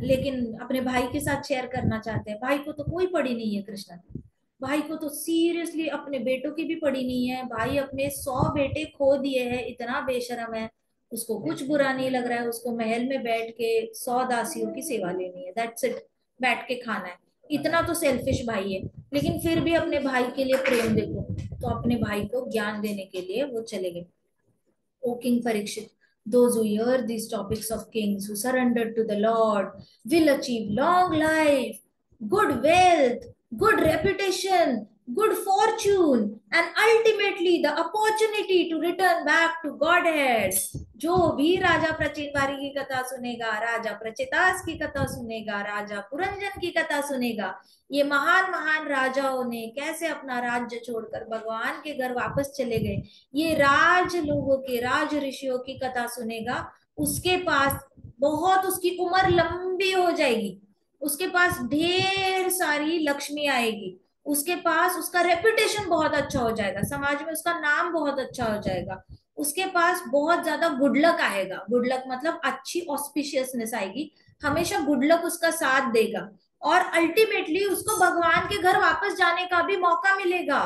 लेकिन अपने भाई के साथ शेयर करना चाहते हैं। भाई को तो कोई पड़ी नहीं है कृष्ण की, भाई को तो सीरियसली अपने बेटों की भी पड़ी नहीं है, भाई अपने 100 बेटे खो दिए हैं, इतना बेशरम है, उसको कुछ बुरा नहीं लग रहा है, उसको महल में बैठ के 100 दासियों की सेवा लेनी है, दैट्स इट, बैठ के खाना है, इतना तो सेल्फिश भाई है। लेकिन फिर भी अपने भाई के लिए प्रेम देखो, तो अपने भाई को ज्ञान देने के लिए वो चले गए। O King Parikshit, those who hear these topics of kings who surrendered to the Lord will achieve long life, good wealth, good reputation, good fortune, and ultimately the opportunity to return back to Godhead. जो भी राजा प्रचिन बारी की कथा सुनेगा, राजा प्रचेतास की कथा सुनेगा, राजा पुरंजन की कथा सुनेगा, ये महान महान राजाओं ने कैसे अपना राज्य छोड़कर भगवान के घर वापस चले गए, ये राज लोगों के, राज ऋषियों की कथा सुनेगा, उसके पास बहुत, उसकी उम्र लंबी हो जाएगी, उसके पास ढेर सारी लक्ष्मी आएगी, उसके पास उसका रेपुटेशन बहुत अच्छा हो जाएगा, समाज में उसका नाम बहुत अच्छा हो जाएगा, उसके पास बहुत ज्यादा गुड लक आएगा। गुड लक मतलब अच्छी ऑस्पिशियसनेस आएगी, हमेशा गुड लक उसका साथ देगा, और अल्टीमेटली उसको भगवान के घर वापस जाने का भी मौका मिलेगा।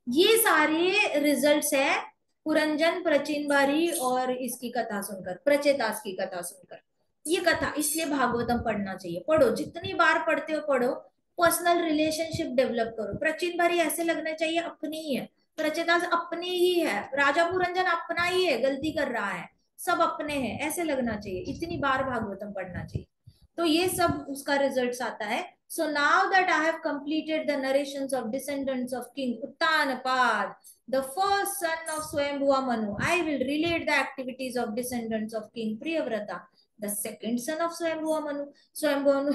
ये सारे रिजल्ट्स है पुरंजन प्रचिनबारी और इसकी कथा सुनकर, प्रचेतास की कथा सुनकर। ये कथा इसलिए भागवतम पढ़ना चाहिए, पढ़ो, जितनी बार पढ़ते हो पढ़ो, पर्सनल रिलेशनशिप डेवलप करो। प्रचिनबारी ऐसे लगना चाहिए अपनी ही है, प्रचेतास अपनी ही है, राजा पुरंजन अपना ही है, गलती कर रहा है, सब अपने हैं, ऐसे लगना चाहिए, इतनी बार भागवतम पढ़ना चाहिए। तो ये सब उसका रिजल्ट्स आता है। So now that I have completed the narrations of descendants of King Uttanapad, the first son of Swayambhuva Manu, I will relate the activities of descendants of King Priyavrata, the second son of Swayambhuva Manu. Swayambhuva Manu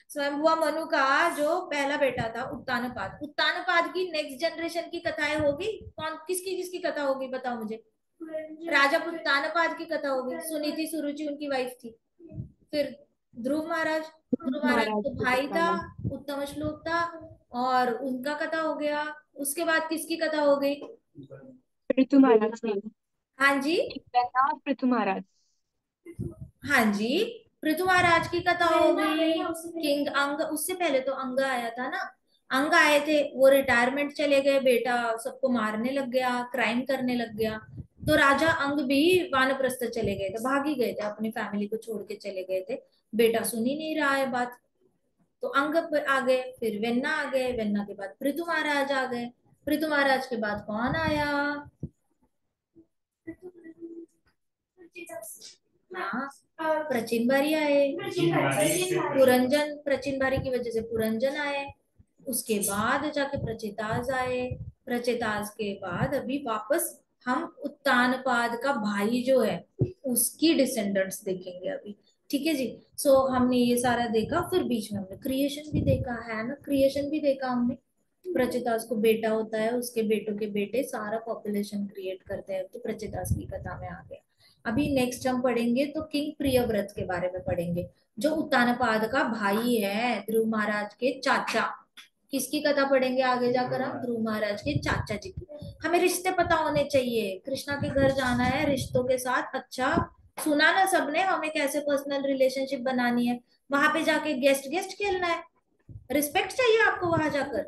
स्वयंभुआ Manu का जो पहला बेटा था उत्तानपाद, उत्तानपाद की next generation की कथाएं होगी। कौन किसकी किसकी कथा होगी बताओ मुझे? राजा उत्तानपाद की कथा होगी, सुनीति सुरुचि उनकी वाइफ थी। फिर ध्रुव महाराज, ध्रुव महाराज महाराज तो की भाई कथा था, है। उत्तम श्लोक था, और उनका कथा हो गया। उसके बाद किसकी कथा हो गई? पृथु महाराज की। हाँ जी, एक बेटा और पृथु महाराज। हाँ जी, पृथु महाराज की कथा हो गई। किंग अंग, उससे पहले तो अंग आया था ना, अंग आए थे, वो रिटायरमेंट चले गए, बेटा सबको मारने लग गया, क्राइम करने लग गया, तो राजा अंग भी वानप्रस्थ चले गए थे, भाग ही गए थे, अपनी फैमिली को छोड़ के चले गए थे, बेटा सुन ही नहीं रहा है बात। तो अंग आ गए, फिर वेन्ना आ गए, वेन्ना के बाद पृथु महाराज आ गए, पृथु महाराज के बाद कौन आया? हाँ, प्रचिनबारी आए, पुरंजन, प्रचिनबारी की वजह से पुरंजन आए, उसके बाद जाके प्रचेताज आए, प्रचेताज के बाद अभी वापस हम उत्तानपाद का भाई जो है उसकी डिसेंडेंट्स देखेंगे अभी। ठीक है जी। सो हमने ये सारा देखा, फिर बीच में हमने क्रिएशन भी देखा है ना, क्रिएशन भी देखा हमने। प्रचेतास को बेटा होता है, उसके बेटों के बेटे सारा पॉपुलेशन क्रिएट करते हैं, तो प्रचेतास की कथा में आ गया। अभी नेक्स्ट हम पढ़ेंगे तो किंग प्रियव्रत के बारे में पढ़ेंगे, जो उत्तानपाद का भाई है, ध्रुव महाराज के चाचा। किसकी कथा पढ़ेंगे आगे जाकर? हम ध्रुव महाराज के चाचा जी की। हमें रिश्ते पता होने चाहिए, कृष्णा के घर जाना है रिश्तों के साथ। अच्छा, सुना ना सबने हमें कैसे पर्सनल रिलेशनशिप बनानी है, वहां पे जाके गेस्ट गेस्ट खेलना है, रिस्पेक्ट चाहिए आपको वहां जाकर?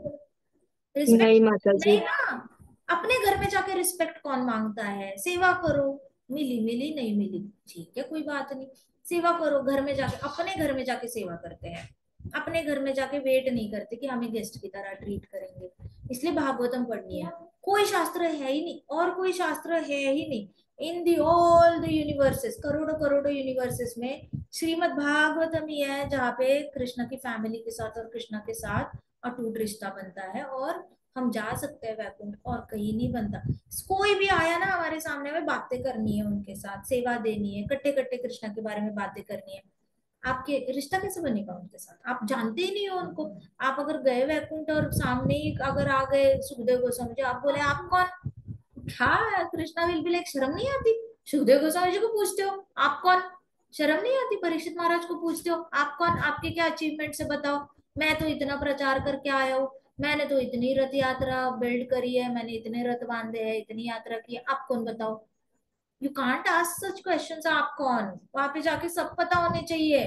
रिस्पेक्ट नहीं माता जी। नहीं ना, अपने घर में जाके रिस्पेक्ट कौन मांगता है? सेवा करो, मिली मिली नहीं मिली ठीक है कोई बात नहीं, सेवा करो, घर में जाके, अपने घर में जाके सेवा करते हैं, अपने घर में जाके वेट नहीं करते कि हमें गेस्ट की तरह ट्रीट करेंगे। इसलिए भागवतम पढ़नी है। कोई शास्त्र है ही नहीं, और कोई शास्त्र है ही नहीं इन दी ऑल द यूनिवर्सेस, करोड़ों करोड़ों यूनिवर्सेस में श्रीमद् भागवतम ही है जहाँ पे कृष्ण की फैमिली के साथ और कृष्णा के साथ अटूट रिश्ता बनता है, और हम जा सकते हैं वैकुंठ, और कहीं नहीं बनता। कोई भी आया ना हमारे सामने में, बातें करनी है उनके साथ, सेवा देनी है, कट्टे कट्टे कृष्णा के बारे में बातें करनी है, आपके रिश्ता कैसे बनेगा उनके साथ? आप जानते ही नहीं हो उनको। आप अगर गए वैकुंठ और सामने ही अगर आ गए सुखदेव गोस्वामी जी, आप बोले आप कौन? क्या कृष्णा विल बी लाइक, शर्म नहीं आती? सुखदेव गोस्वामी जी को पूछते हो आप कौन? शर्म नहीं आती? परीक्षित महाराज को पूछते हो आप कौन, आपके क्या अचीवमेंट से बताओ, मैं तो इतना प्रचार करके आया हूँ, मैंने तो इतनी रथ यात्रा बिल्ड करी है, मैंने इतने रथ बांधे हैं, इतनी यात्रा की है, आप कौन बताओ? You can't ask such questions. आप कौन? वहां पे जाके सब पता होने चाहिए,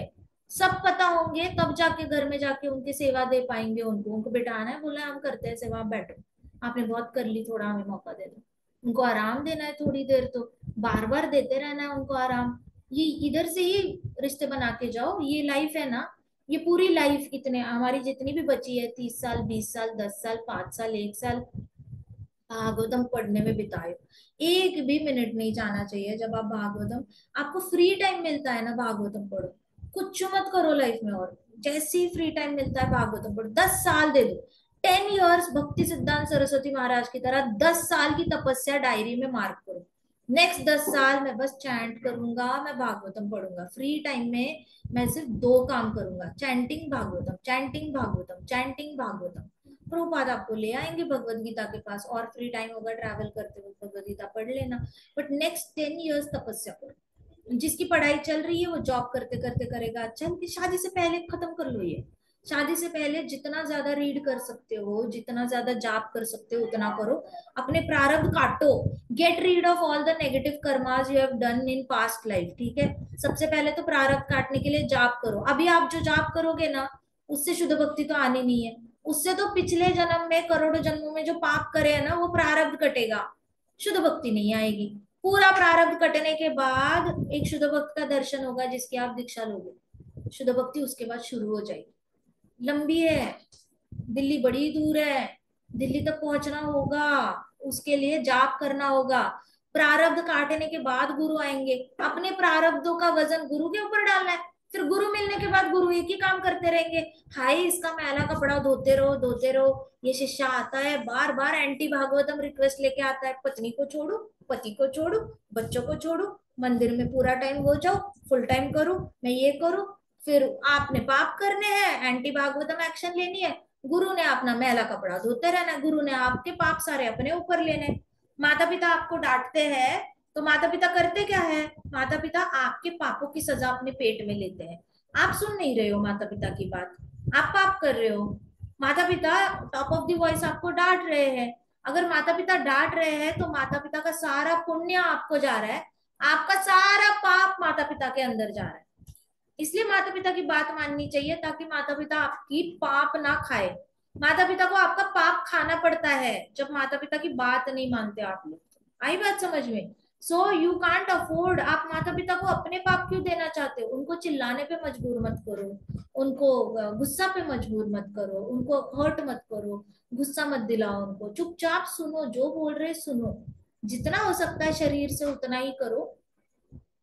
सब पता होंगे तब जाके घर में जाके उनकी सेवा दे पाएंगे। उनको उनको बिठाना है, बोला हम करते हैं सेवा, आप बैठो, आपने बहुत कर ली, थोड़ा हमें मौका दे दो। उनको आराम देना है थोड़ी देर, तो बार बार देते रहना है उनको आराम। ये इधर से ही रिश्ते बना के जाओ। ये लाइफ है ना, ये पूरी लाइफ, इतने हमारी जितनी भी बची है, 30 साल, 20 साल, 10 साल, 5 साल, 1 साल, भागवतम पढ़ने में बिताए। एक भी मिनट नहीं जाना चाहिए जब आप भागवतम, आपको फ्री टाइम मिलता है ना, भागवतम पढ़ो, कुछ मत करो लाइफ में, और जैसे ही फ्री टाइम मिलता है भागवतम पढ़ो। 10 साल दे दो, 10 years भक्ति सिद्धांत सरस्वती महाराज की तरह 10 साल की तपस्या डायरी में मार्क करो। नेक्स्ट 10 साल मैं बस चैंट करूंगा, मैं भागवतम पढ़ूंगा, फ्री टाइम में मैं सिर्फ दो काम करूंगा, chanting Bhagavatam, chanting Bhagavatam, chanting Bhagavatam. Prabhupada आपको ले आएंगे भगवत गीता के पास, और फ्री टाइम होगा ट्रैवल करते हुए भगवत गीता पढ़ लेना। बट नेक्स्ट 10 years तपस्या करो। जिसकी पढ़ाई चल रही है वो जॉब करते करते करेगा, अच्छा, इनकी शादी से पहले खत्म कर लो ये, शादी से पहले जितना ज्यादा रीड कर सकते हो, जितना ज्यादा जाप कर सकते हो उतना करो। अपने प्रारब्ध काटो। Get rid of all the negative karmas you have done in past life, ठीक है। सबसे पहले तो प्रारब्ध काटने के लिए जाप करो। अभी आप जो जाप करोगे ना, उससे शुद्ध भक्ति तो आनी नहीं है। उससे तो पिछले जन्म में, करोड़ों जन्मों में जो पाप करे है ना, वो प्रारब्ध कटेगा, शुद्ध भक्ति नहीं आएगी। पूरा प्रारब्ध कटने के बाद एक शुद्ध भक्त का दर्शन होगा जिसकी आप दीक्षा लोगे, शुद्ध भक्ति उसके बाद शुरू हो जाएगी। लंबी है, दिल्ली बड़ी दूर है, दिल्ली तक पहुंचना होगा, उसके लिए जाप करना होगा। प्रारब्ध काटने के बाद गुरु आएंगे। अपने प्रारब्धों का वजन गुरु के ऊपर डालना है। फिर गुरु मिलने के बाद गुरु एक ही काम करते रहेंगे, हाय इसका मैला कपड़ा धोते रहो धोते रहो। ये शिष्य आता है बार बार एंटी भागवतम रिक्वेस्ट लेके आता है, पत्नी को छोड़ू, पति को छोड़ू, बच्चों को छोड़ू, मंदिर में पूरा टाइम हो जाओ, फुल टाइम करूं, मैं ये करूं। फिर आपने पाप करने हैं, एंटी भागवतम एक्शन लेनी है। गुरु ने अपना मैला कपड़ा धोते रहना, गुरु ने आपके पाप सारे अपने ऊपर लेने। माता पिता आपको डांटते हैं तो माता पिता करते क्या है, माता पिता आपके पापों की सजा अपने पेट में लेते हैं। आप सुन नहीं रहे हो माता पिता की बात, आप पाप कर रहे हो। माता पिता टॉप ऑफ द वॉइस आपको डांट रहे हैं। अगर माता पिता डांट रहे हैं तो माता पिता का सारा पुण्य आपको जा रहा है, आपका सारा पाप माता पिता के अंदर जा रहा है। इसलिए माता पिता की बात माननी चाहिए ताकि माता पिता आपकी पाप ना खाए। माता पिता को आपका पाप खाना पड़ता है जब माता पिता की बात नहीं मानते आप लोग। आई बात समझ में? So you can't afford. आप माता पिता को अपने पाप क्यों देना चाहते हो? उनको चिल्लाने पे मजबूर मत करो, उनको गुस्सा पे मजबूर मत करो, उनको हर्ट मत करो, गुस्सा मत दिलाओ उनको। चुपचाप सुनो, जो बोल रहे सुनो, जितना हो सकता है शरीर से उतना ही करो।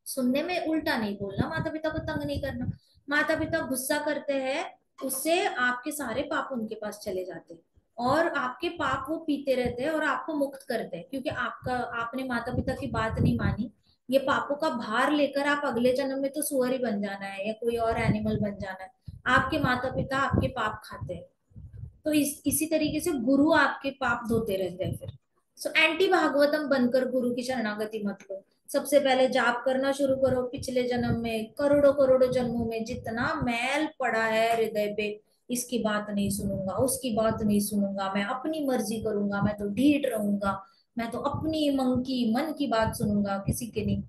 सुनने में उल्टा नहीं बोलना, माता पिता को तंग नहीं करना। माता पिता गुस्सा करते हैं, उससे आपके सारे पाप उनके पास चले जाते हैं और आपके पाप वो पीते रहते हैं और आपको मुक्त करते हैं, क्योंकि आपका आपने माता पिता की बात नहीं मानी। ये पापों का भार लेकर आप अगले जन्म में तो सुअर ही बन जाना है या कोई और एनिमल बन जाना है। आपके माता पिता आपके पाप खाते हैं। तो इसी तरीके से गुरु आपके पाप धोते रहते हैं फिर। सो एंटी भागवतम बनकर गुरु की शरणागति मत लो। सबसे पहले जाप करना शुरू करो। पिछले जन्म में, करोड़ों करोड़ों जन्मों में जितना मैल पड़ा है हृदय पे, इसकी बात नहीं सुनूंगा, उसकी बात नहीं सुनूंगा, मैं अपनी मर्जी करूंगा, मैं तो ढीठ रहूंगा, मैं तो अपनी मन की बात सुनूंगा, किसी के नहीं।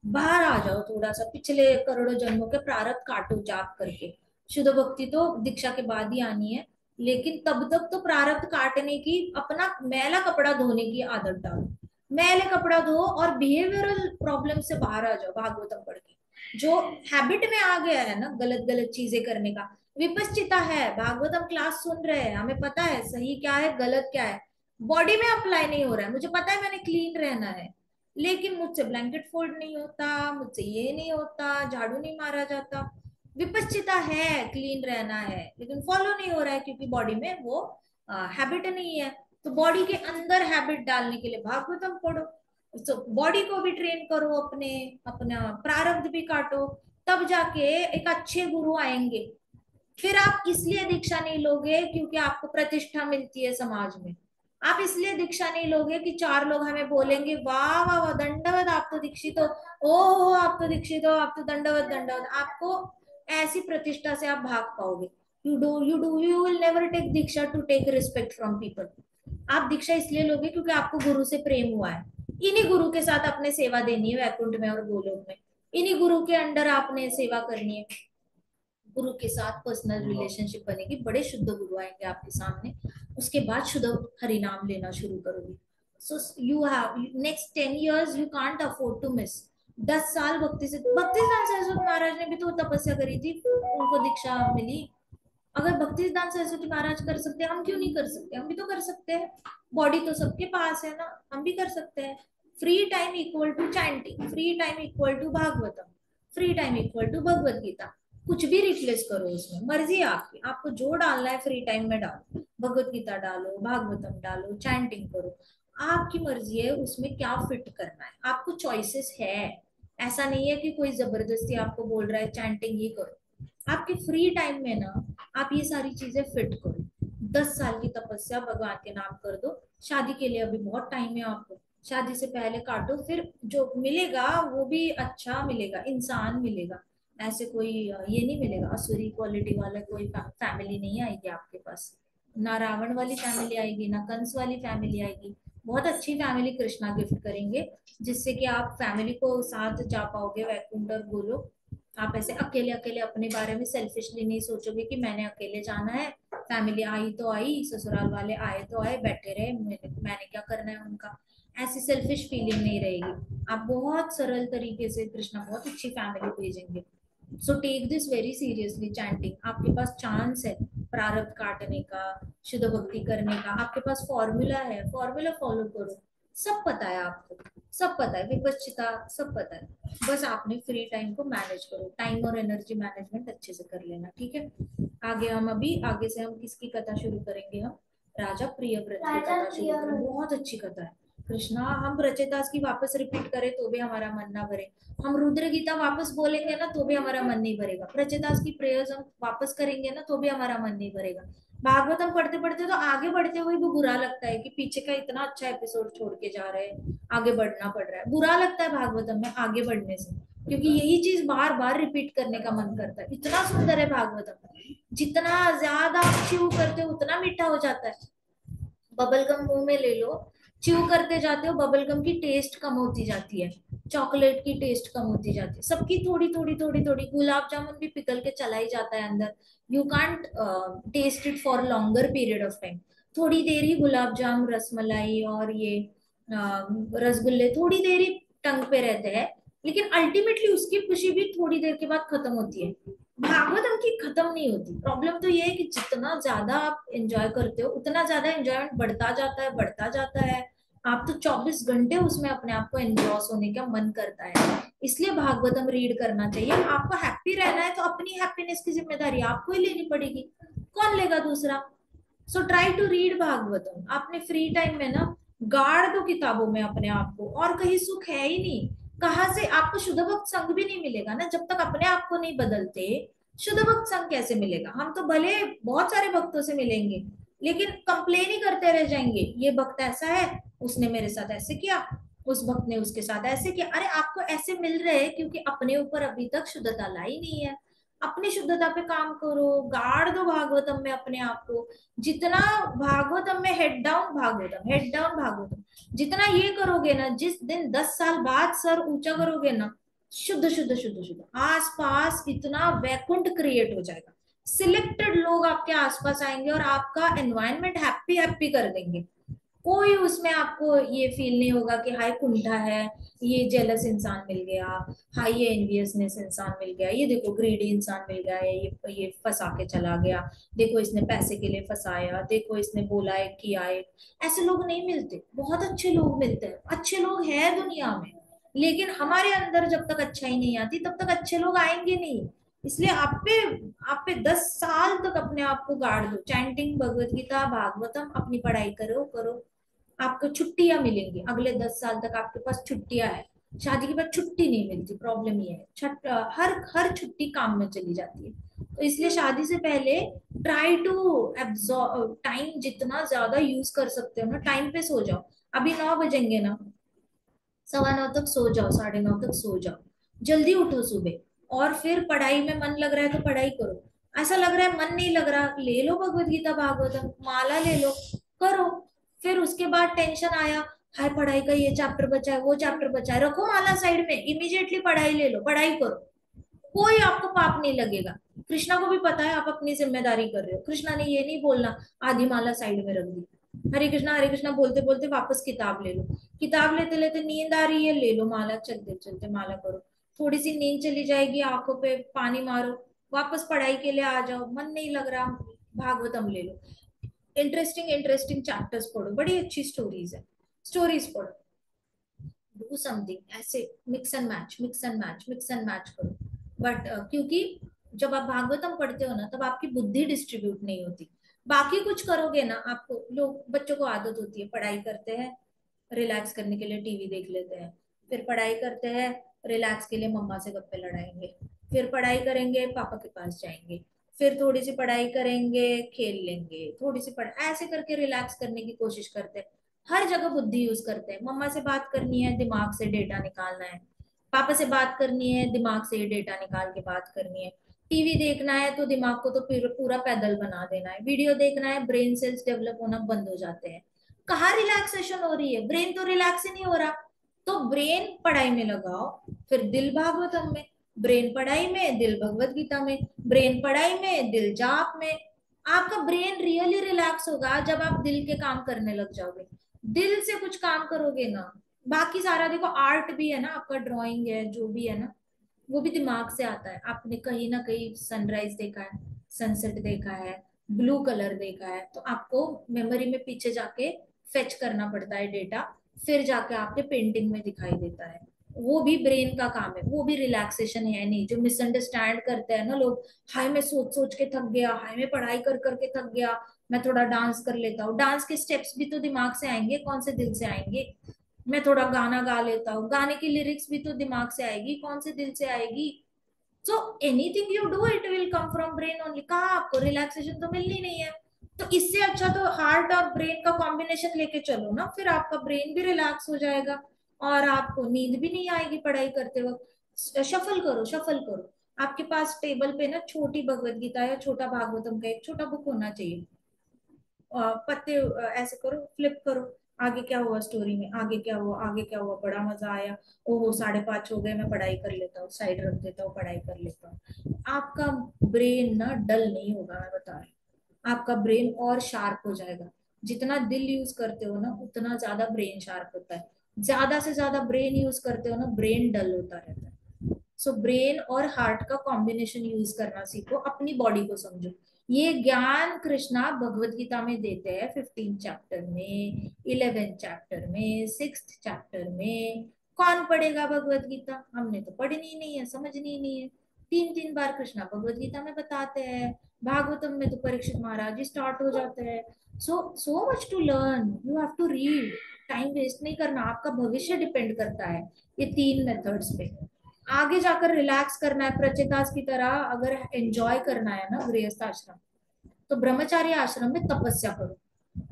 बाहर आ जाओ थोड़ा सा, पिछले करोड़ों जन्मों के प्रारब्ध काटो जाप करके। शुद्ध भक्ति तो दीक्षा के बाद ही आनी है, लेकिन तब तक तो प्रारब्ध काटने की, अपना मैला कपड़ा धोने की आदत डालो। मैले कपड़ा धो और बिहेवियरल प्रॉब्लम से बाहर आ जाओ भागवतम पढ़ के। जो हैबिट में आ गया है ना गलत गलत चीजें करने का, विपश्चिता है, भागवतम क्लास सुन रहे हैं, हमें पता है सही क्या है गलत क्या है, बॉडी में अप्लाई नहीं हो रहा है, मुझे पता है मैंने क्लीन रहना है, लेकिन मुझसे ब्लैंकेट फोल्ड नहीं होता, मुझसे ये नहीं होता, झाड़ू नहीं मारा जाता। विपश्चिता है, क्लीन रहना है, लेकिन फॉलो नहीं हो रहा है क्योंकि बॉडी में वो हैबिट नहीं है। तो बॉडी के अंदर हैबिट डालने के लिए भागवतम पढ़ो। तो बॉडी को भी ट्रेन करो, अपने अपना प्रारब्ध भी काटो, तब जाके एक अच्छे गुरु आएंगे। फिर आप इसलिए दीक्षा नहीं लोगे क्योंकि आपको प्रतिष्ठा मिलती है समाज में। आप इसलिए दीक्षा नहीं लोगे कि चार लोग हमें बोलेंगे वाह वाह वाह दंडवत आप तो दीक्षित हो, ओ आप तो दीक्षित हो, आप तो दंडवत दंडवत। आपको ऐसी प्रतिष्ठा से आप भाग पाओगे। You will never take diksha to take respect from people. आप दीक्षा इसलिए लोगे क्योंकि आपको गुरु से प्रेम हुआ है। इन्हीं गुरु के साथ अपने सेवा देनी है वैकुंठ में और गोलोक में। इन्हीं गुरु के अंडर आपने सेवा करनी है। गुरु के साथ पर्सनल रिलेशनशिप बनेगी, बड़े शुद्ध गुरु आएंगे आपके सामने। उसके बाद शुद्ध हरि नाम लेना शुरू करोगे। So you have next 10 years you can't afford to miss. 10 साल भक्ति सिद्धांत सरस्वती महाराज ने भी तो तपस्या करी थी, उनको दीक्षा मिली। अगर भक्ति सिद्धांत सरस्वती महाराज कर सकते हैं, हम क्यों नहीं कर सकते? हम भी तो कर सकते हैं। बॉडी तो सबके पास है ना, हम भी कर सकते हैं। Free time equal to chanting, free time equal to Bhagavatam, free time equal to Bhagavad Gita. कुछ भी रिप्लेस करो उसमें, मर्जी आपकी, आपको जो डालना है फ्री टाइम में डालो। भगवत गीता डालो, भागवतम डालो, चैंटिंग करो, आपकी मर्जी है उसमें क्या फिट करना है। आपको चॉइसेस है, ऐसा नहीं है कि कोई जबरदस्ती आपको बोल रहा है चैंटिंग ही करो। आपके फ्री टाइम में ना आप ये सारी चीजें फिट करो। 10 साल की तपस्या भगवान के नाम कर दो। शादी के लिए अभी बहुत टाइम है आपको, शादी से पहले काटो, फिर जो मिलेगा वो भी अच्छा मिलेगा, इंसान मिलेगा। ऐसे कोई ये नहीं मिलेगा, असुरी क्वालिटी वाला कोई फैमिली नहीं आएगी आपके पास। ना रावण वाली फैमिली आएगी, ना कंस वाली फैमिली आएगी। बहुत अच्छी फैमिली कृष्णा गिफ्ट करेंगे, जिससे कि आप फैमिली को साथ जा पाओगे वैकुंठ और गोलोक। आप ऐसे अकेले अकेले अपने बारे में सेल्फिशली नहीं सोचोगे कि मैंने अकेले जाना है, फैमिली आई तो आई, ससुराल वाले आए तो आए, बैठे रहे, मैंने क्या करना है उनका। ऐसी सेल्फिश फीलिंग नहीं रहेगी। आप बहुत सरल तरीके से, कृष्णा बहुत अच्छी फैमिली भेजेंगे। So take this very seriously. Chanting आपके पास चांस है प्रारब्ध काटने का, शुद्ध भक्ति करने का। आपके पास फॉर्मूला है, फॉर्मूला फॉलो करो। सब पता है आपको, सब पता है, विपश्चिता सब पता है। बस आपने फ्री टाइम को मैनेज करो, टाइम और एनर्जी मैनेजमेंट अच्छे से कर लेना, ठीक है। आगे हम अभी आगे से हम किसकी कथा शुरू करेंगे, हम राजा प्रियव्रत की कथा शुरू करेंगे। बहुत अच्छी कथा है कृष्णा। हम रचितास की वापस रिपीट करें तो भी हमारा मन ना भरे, हम रुद्र गीता वापस बोलेंगे ना तो भी हमारा मन नहीं भरेगा, प्रचेतास की प्रेयर्स हम वापस करेंगे ना तो भी हमारा मन नहीं भरेगा। भागवतम पढ़ते पढ़ते तो आगे बढ़ते हुए भी बुरा लगता है कि पीछे का इतना अच्छा एपिसोड छोड़ के जा रहे हैं, आगे बढ़ना पड़ रहा है, बुरा लगता है भागवतम में आगे बढ़ने से, क्योंकि यही चीज बार बार रिपीट करने का मन करता है। इतना सुंदर है भागवतम, जितना ज्यादा आप च्यू करते हो उतना मीठा हो जाता है। बबल गम मुंह में ले लो, च्यू करते जाते हो, बबल गम की टेस्ट कम होती जाती है, चॉकलेट की टेस्ट कम होती जाती है, सबकी थोड़ी थोड़ी थोड़ी थोड़ी। गुलाब जामुन भी पिघल के चला ही जाता है अंदर, you can't taste it for longer period of time. थोड़ी देर ही गुलाब जाम, रसमलाई और ये रसगुल्ले थोड़ी देर ही टंग पे रहते हैं, लेकिन अल्टीमेटली उसकी खुशी भी थोड़ी देर के बाद खत्म होती है। भागवतम की खत्म नहीं होती। प्रॉब्लम तो ये है कि जितना ज्यादा आप एंजॉय करते हो उतना ज्यादा एंजॉयमेंट बढ़ता जाता है, बढ़ता जाता है। आप तो 24 घंटे उसमें अपने आप को एंजॉय होने का मन करता है। इसलिए भागवतम रीड करना चाहिए। आपको हैप्पी रहना है तो अपनी हैप्पीनेस की जिम्मेदारी आपको ही लेनी पड़ेगी, कौन लेगा दूसरा। So try to read Bhagavatam. आपने फ्री टाइम में ना गाड़ दो किताबों में अपने आप को, और कहीं सुख है ही नहीं। कहाँ से आपको शुद्ध भक्त संग भी नहीं मिलेगा ना, जब तक अपने आप को नहीं बदलते शुद्ध भक्त संग कैसे मिलेगा। हम तो भले बहुत सारे भक्तों से मिलेंगे, लेकिन कंप्लेन ही करते रह जाएंगे, ये भक्त ऐसा है, उसने मेरे साथ ऐसे किया, उस भक्त ने उसके साथ ऐसे किया। अरे आपको ऐसे मिल रहे हैं क्योंकि अपने ऊपर अभी तक शुद्धता लाई नहीं है। अपनी शुद्धता पे काम करो, गाड़ दो भागवतम में अपने आप को। जितना भागवतम में head down Bhagavatam, head down Bhagavatam, जितना ये करोगे ना, जिस दिन 10 साल बाद सर ऊंचा करोगे ना, शुद्ध शुद्ध शुद्ध शुद्ध आस पास इतना वैकुंठ क्रिएट हो जाएगा। सिलेक्टेड लोग आपके आसपास आएंगे और आपका एनवायरनमेंट हैप्पी हैप्पी कर देंगे। कोई उसमें आपको ये फील नहीं होगा कि हाय कुंठा है, ये जेलस इंसान मिल गया, हाय ये एनवियसनेस इंसान मिल गया, ये देखो ग्रीडी इंसान मिल गया है, ये फंसा के चला गया, देखो इसने पैसे के लिए फंसाया, देखो इसने बोला है किया है। ऐसे लोग नहीं मिलते, बहुत अच्छे लोग मिलते हैं, अच्छे लोग हैं दुनिया में। लेकिन हमारे अंदर जब तक अच्छाई नहीं आती तब तक अच्छे लोग आएंगे नहीं। इसलिए आप पे 10 साल तक अपने आप को गाड़ दो, चैंटिंग भगवत गीता भागवतम, अपनी पढ़ाई करो करो। आपको छुट्टियां मिलेंगी अगले 10 साल तक, आपके पास छुट्टियां है। शादी के बाद छुट्टी नहीं मिलती, प्रॉब्लम ये है। हर हर छुट्टी काम में चली जाती है। तो इसलिए शादी से पहले ट्राई टू एब्जॉर्ब टाइम, जितना ज्यादा यूज कर सकते हो ना, टाइम पे सो जाओ। अभी 9 बजेंगे ना, 9:15 तक सो जाओ, 9:30 तक सो जाओ, जल्दी उठो सुबह। और फिर पढ़ाई में मन लग रहा है तो पढ़ाई करो, ऐसा लग रहा है मन नहीं लग रहा, ले लो भगवत गीता भागवतम, माला ले लो, करो। फिर उसके बाद टेंशन आया, हाय पढ़ाई का ये चैप्टर बचा है, वो चैप्टर बचा है, रखो माला साइड में, इमीडिएटली पढ़ाई ले लो, पढ़ाई करो। कोई आपको पाप नहीं लगेगा। कृष्णा को भी पता है आप अपनी जिम्मेदारी कर रहे हो। कृष्णा ने ये नहीं बोलना आधी माला साइड में रख दी, हरे कृष्णा बोलते बोलते वापस किताब ले लो, किताब लेते लेते नींद आ रही है, ले लो माला, चलते चलते माला करो। थोड़ी सी नींद चली जाएगी, आंखों पे पानी मारो, वापस पढ़ाई के लिए आ जाओ, मन नहीं लग रहा, भागवतम ले लो। इंटरेस्टिंग इंटरेस्टिंग चैप्टर्स पढ़ो, बड़ी अच्छी स्टोरीज है, स्टोरीज पढ़ो। डू समथिंग ऐसे, mix and match, mix and match, mix and match करो। बट क्योंकि जब आप भागवतम पढ़ते हो ना, तब आपकी बुद्धि डिस्ट्रीब्यूट नहीं होती। बाकी कुछ करोगे ना, आपको लोग बच्चों को आदत होती है, पढ़ाई करते हैं, रिलैक्स करने के लिए टीवी देख लेते हैं, फिर पढ़ाई करते हैं, रिलैक्स के लिए मम्मा से गप्पे लड़ाएंगे, फिर पढ़ाई करेंगे पापा के पास जाएंगे, फिर थोड़ी सी पढ़ाई करेंगे, खेल लेंगे, थोड़ी सी पढ़, ऐसे करके रिलैक्स करने की कोशिश करते हैं। हर जगह बुद्धि यूज करते हैं, मम्मा से बात करनी है, दिमाग से डेटा निकालना है, पापा से बात करनी है, दिमाग से ये डेटा निकाल के बात करनी है। टीवी देखना है तो दिमाग को तो पूरा पैदल बना देना है। वीडियो देखना है, ब्रेन सेल्स डेवलप होना बंद हो जाते हैं। कहाँ रिलैक्सेशन हो रही है? ब्रेन तो रिलैक्स ही नहीं हो रहा। तो ब्रेन पढ़ाई में लगाओ, फिर दिल भागवतम में। ब्रेन पढ़ाई में, दिल भगवत गीता में। ब्रेन पढ़ाई में, दिल जाप में। आपका ब्रेन रियली रिलैक्स होगा जब आप दिल के काम करने लग जाओगे, दिल से कुछ काम करोगे ना। बाकी सारा देखो, आर्ट भी है ना आपका, ड्राइंग है, जो भी है ना, वो भी दिमाग से आता है। आपने कहीं ना कहीं सनराइज देखा है, सनसेट देखा है, ब्लू कलर देखा है, तो आपको मेमोरी में पीछे जाके फेच करना पड़ता है डेटा, फिर जाके आपके पेंटिंग में दिखाई देता है। वो भी ब्रेन का काम है, वो भी रिलैक्सेशन है नहीं। जो मिसअंडरस्टैंड करते हैं ना लोग, हाय मैं सोच सोच के थक गया, हाय मैं पढ़ाई कर करके थक गया, मैं थोड़ा डांस कर लेता हूँ। डांस के स्टेप्स भी तो दिमाग से आएंगे, कौन से दिल से आएंगे? मैं थोड़ा गाना गा लेता हूँ, गाने की लिरिक्स भी तो दिमाग से आएगी, कौन से दिल से आएगी? So anything you do it will come from brain only. कहाँ आपको रिलैक्सेशन तो मिलनी नहीं है। तो इससे अच्छा तो हार्ट और ब्रेन का कॉम्बिनेशन लेके चलो ना, फिर आपका ब्रेन भी रिलैक्स हो जाएगा और आपको नींद भी नहीं आएगी पढ़ाई करते वक्त। शफल करो, शफल करो। आपके पास टेबल पे ना छोटी भगवत गीता या छोटा भागवतम का एक छोटा बुक होना चाहिए। पत्ते ऐसे करो, फ्लिप करो, आगे क्या हुआ स्टोरी में, आगे क्या हुआ, आगे क्या हुआ, बड़ा मजा आया, ओहो 5:30 हो गए, मैं पढ़ाई कर लेता हूँ, साइड रख देता हूँ, पढ़ाई कर लेता हूँ। आपका ब्रेन ना डल नहीं होगा, मैं बता रही हूँ। आपका ब्रेन और शार्प हो जाएगा। जितना दिल यूज करते हो ना, उतना ज्यादा ब्रेन शार्प होता है। ज्यादा से ज्यादा ब्रेन यूज करते हो ना, ब्रेन डल होता रहता है। सो ब्रेन और हार्ट का कॉम्बिनेशन यूज करना सीखो, अपनी बॉडी को समझो। ये ज्ञान कृष्णा भगवत गीता में देते हैं, 15 चैप्टर में, 11 चैप्टर में, 6 चैप्टर में। कौन पढ़ेगा भगवत गीता? हमने तो पढ़नी ही नहीं है, समझनी ही नहीं है। 3 3 बार कृष्णा भगवत गीता में बताते हैं। भागवतम में तो परीक्षित महाराज जी स्टार्ट हो जाते हैं। So so much to learn, you have to read. Time waste नहीं करना, आपका भविष्य डिपेंड करता है ये 3 मेथड्स पे। आगे जाकर रिलैक्स करना है प्रचेतास की तरह, अगर एंजॉय करना है ना गृहस्थ आश्रम, तो ब्रह्मचारी आश्रम में तपस्या करो।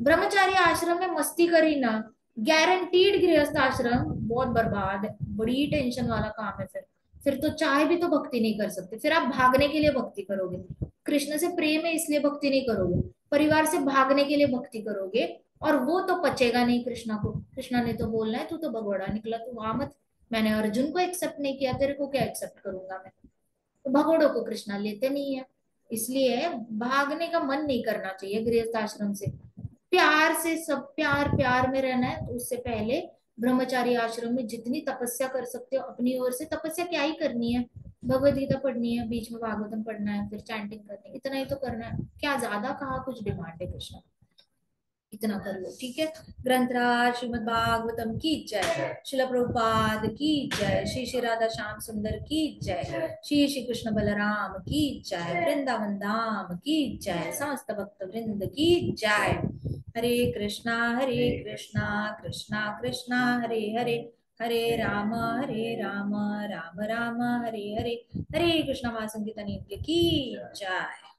ब्रह्मचारी आश्रम में मस्ती करी ना, गारंटीड गृहस्थ आश्रम बहुत बर्बाद है, बड़ी टेंशन वाला काम है। फिर तो चाहे भी तो भक्ति नहीं कर सकते, फिर आप भागने के लिए भक्ति करोगे। कृष्ण से प्रेम है इसलिए भक्ति नहीं करोगे, परिवार से भागने के लिए भक्ति करोगे। और वो तो पचेगा नहीं कृष्णा को। कृष्णा ने तो बोलना है, तू तो भगोड़ा निकला, तू आ मत। मैंने अर्जुन को एक्सेप्ट नहीं किया, तेरे को क्या एक्सेप्ट करूंगा मैं? तो भगोड़ों को कृष्णा लेते नहीं है। इसलिए भागने का मन नहीं करना चाहिए गृहस्थ आश्रम से। प्यार से, सब प्यार प्यार में रहना है। तो उससे पहले ब्रह्मचारी आश्रम में जितनी तपस्या कर सकते हो अपनी ओर से, तपस्या क्या ही करनी है, भगवत गीता पढ़नी है, बीच में भागवतम पढ़ना है, फिर चैंटिंग करनी है, इतना ही तो करना है। क्या ज्यादा कहा कुछ डिमांड है कृष्णा? इतना कर लो, ठीक है। ग्रंथराज श्रीमद् भागवतम की जय, शिल प्रभुपाद की जय, श्री श्री राधा श्याम सुंदर की जय, श्री श्री कृष्ण बलराम की जय, वृंदावन धाम की जय, समस्त भक्त वृंद की जय। हरे कृष्णा कृष्णा कृष्णा हरे हरे, हरे राम राम राम हरे हरे, हरे कृष्णा महासंकीर्तन की जय।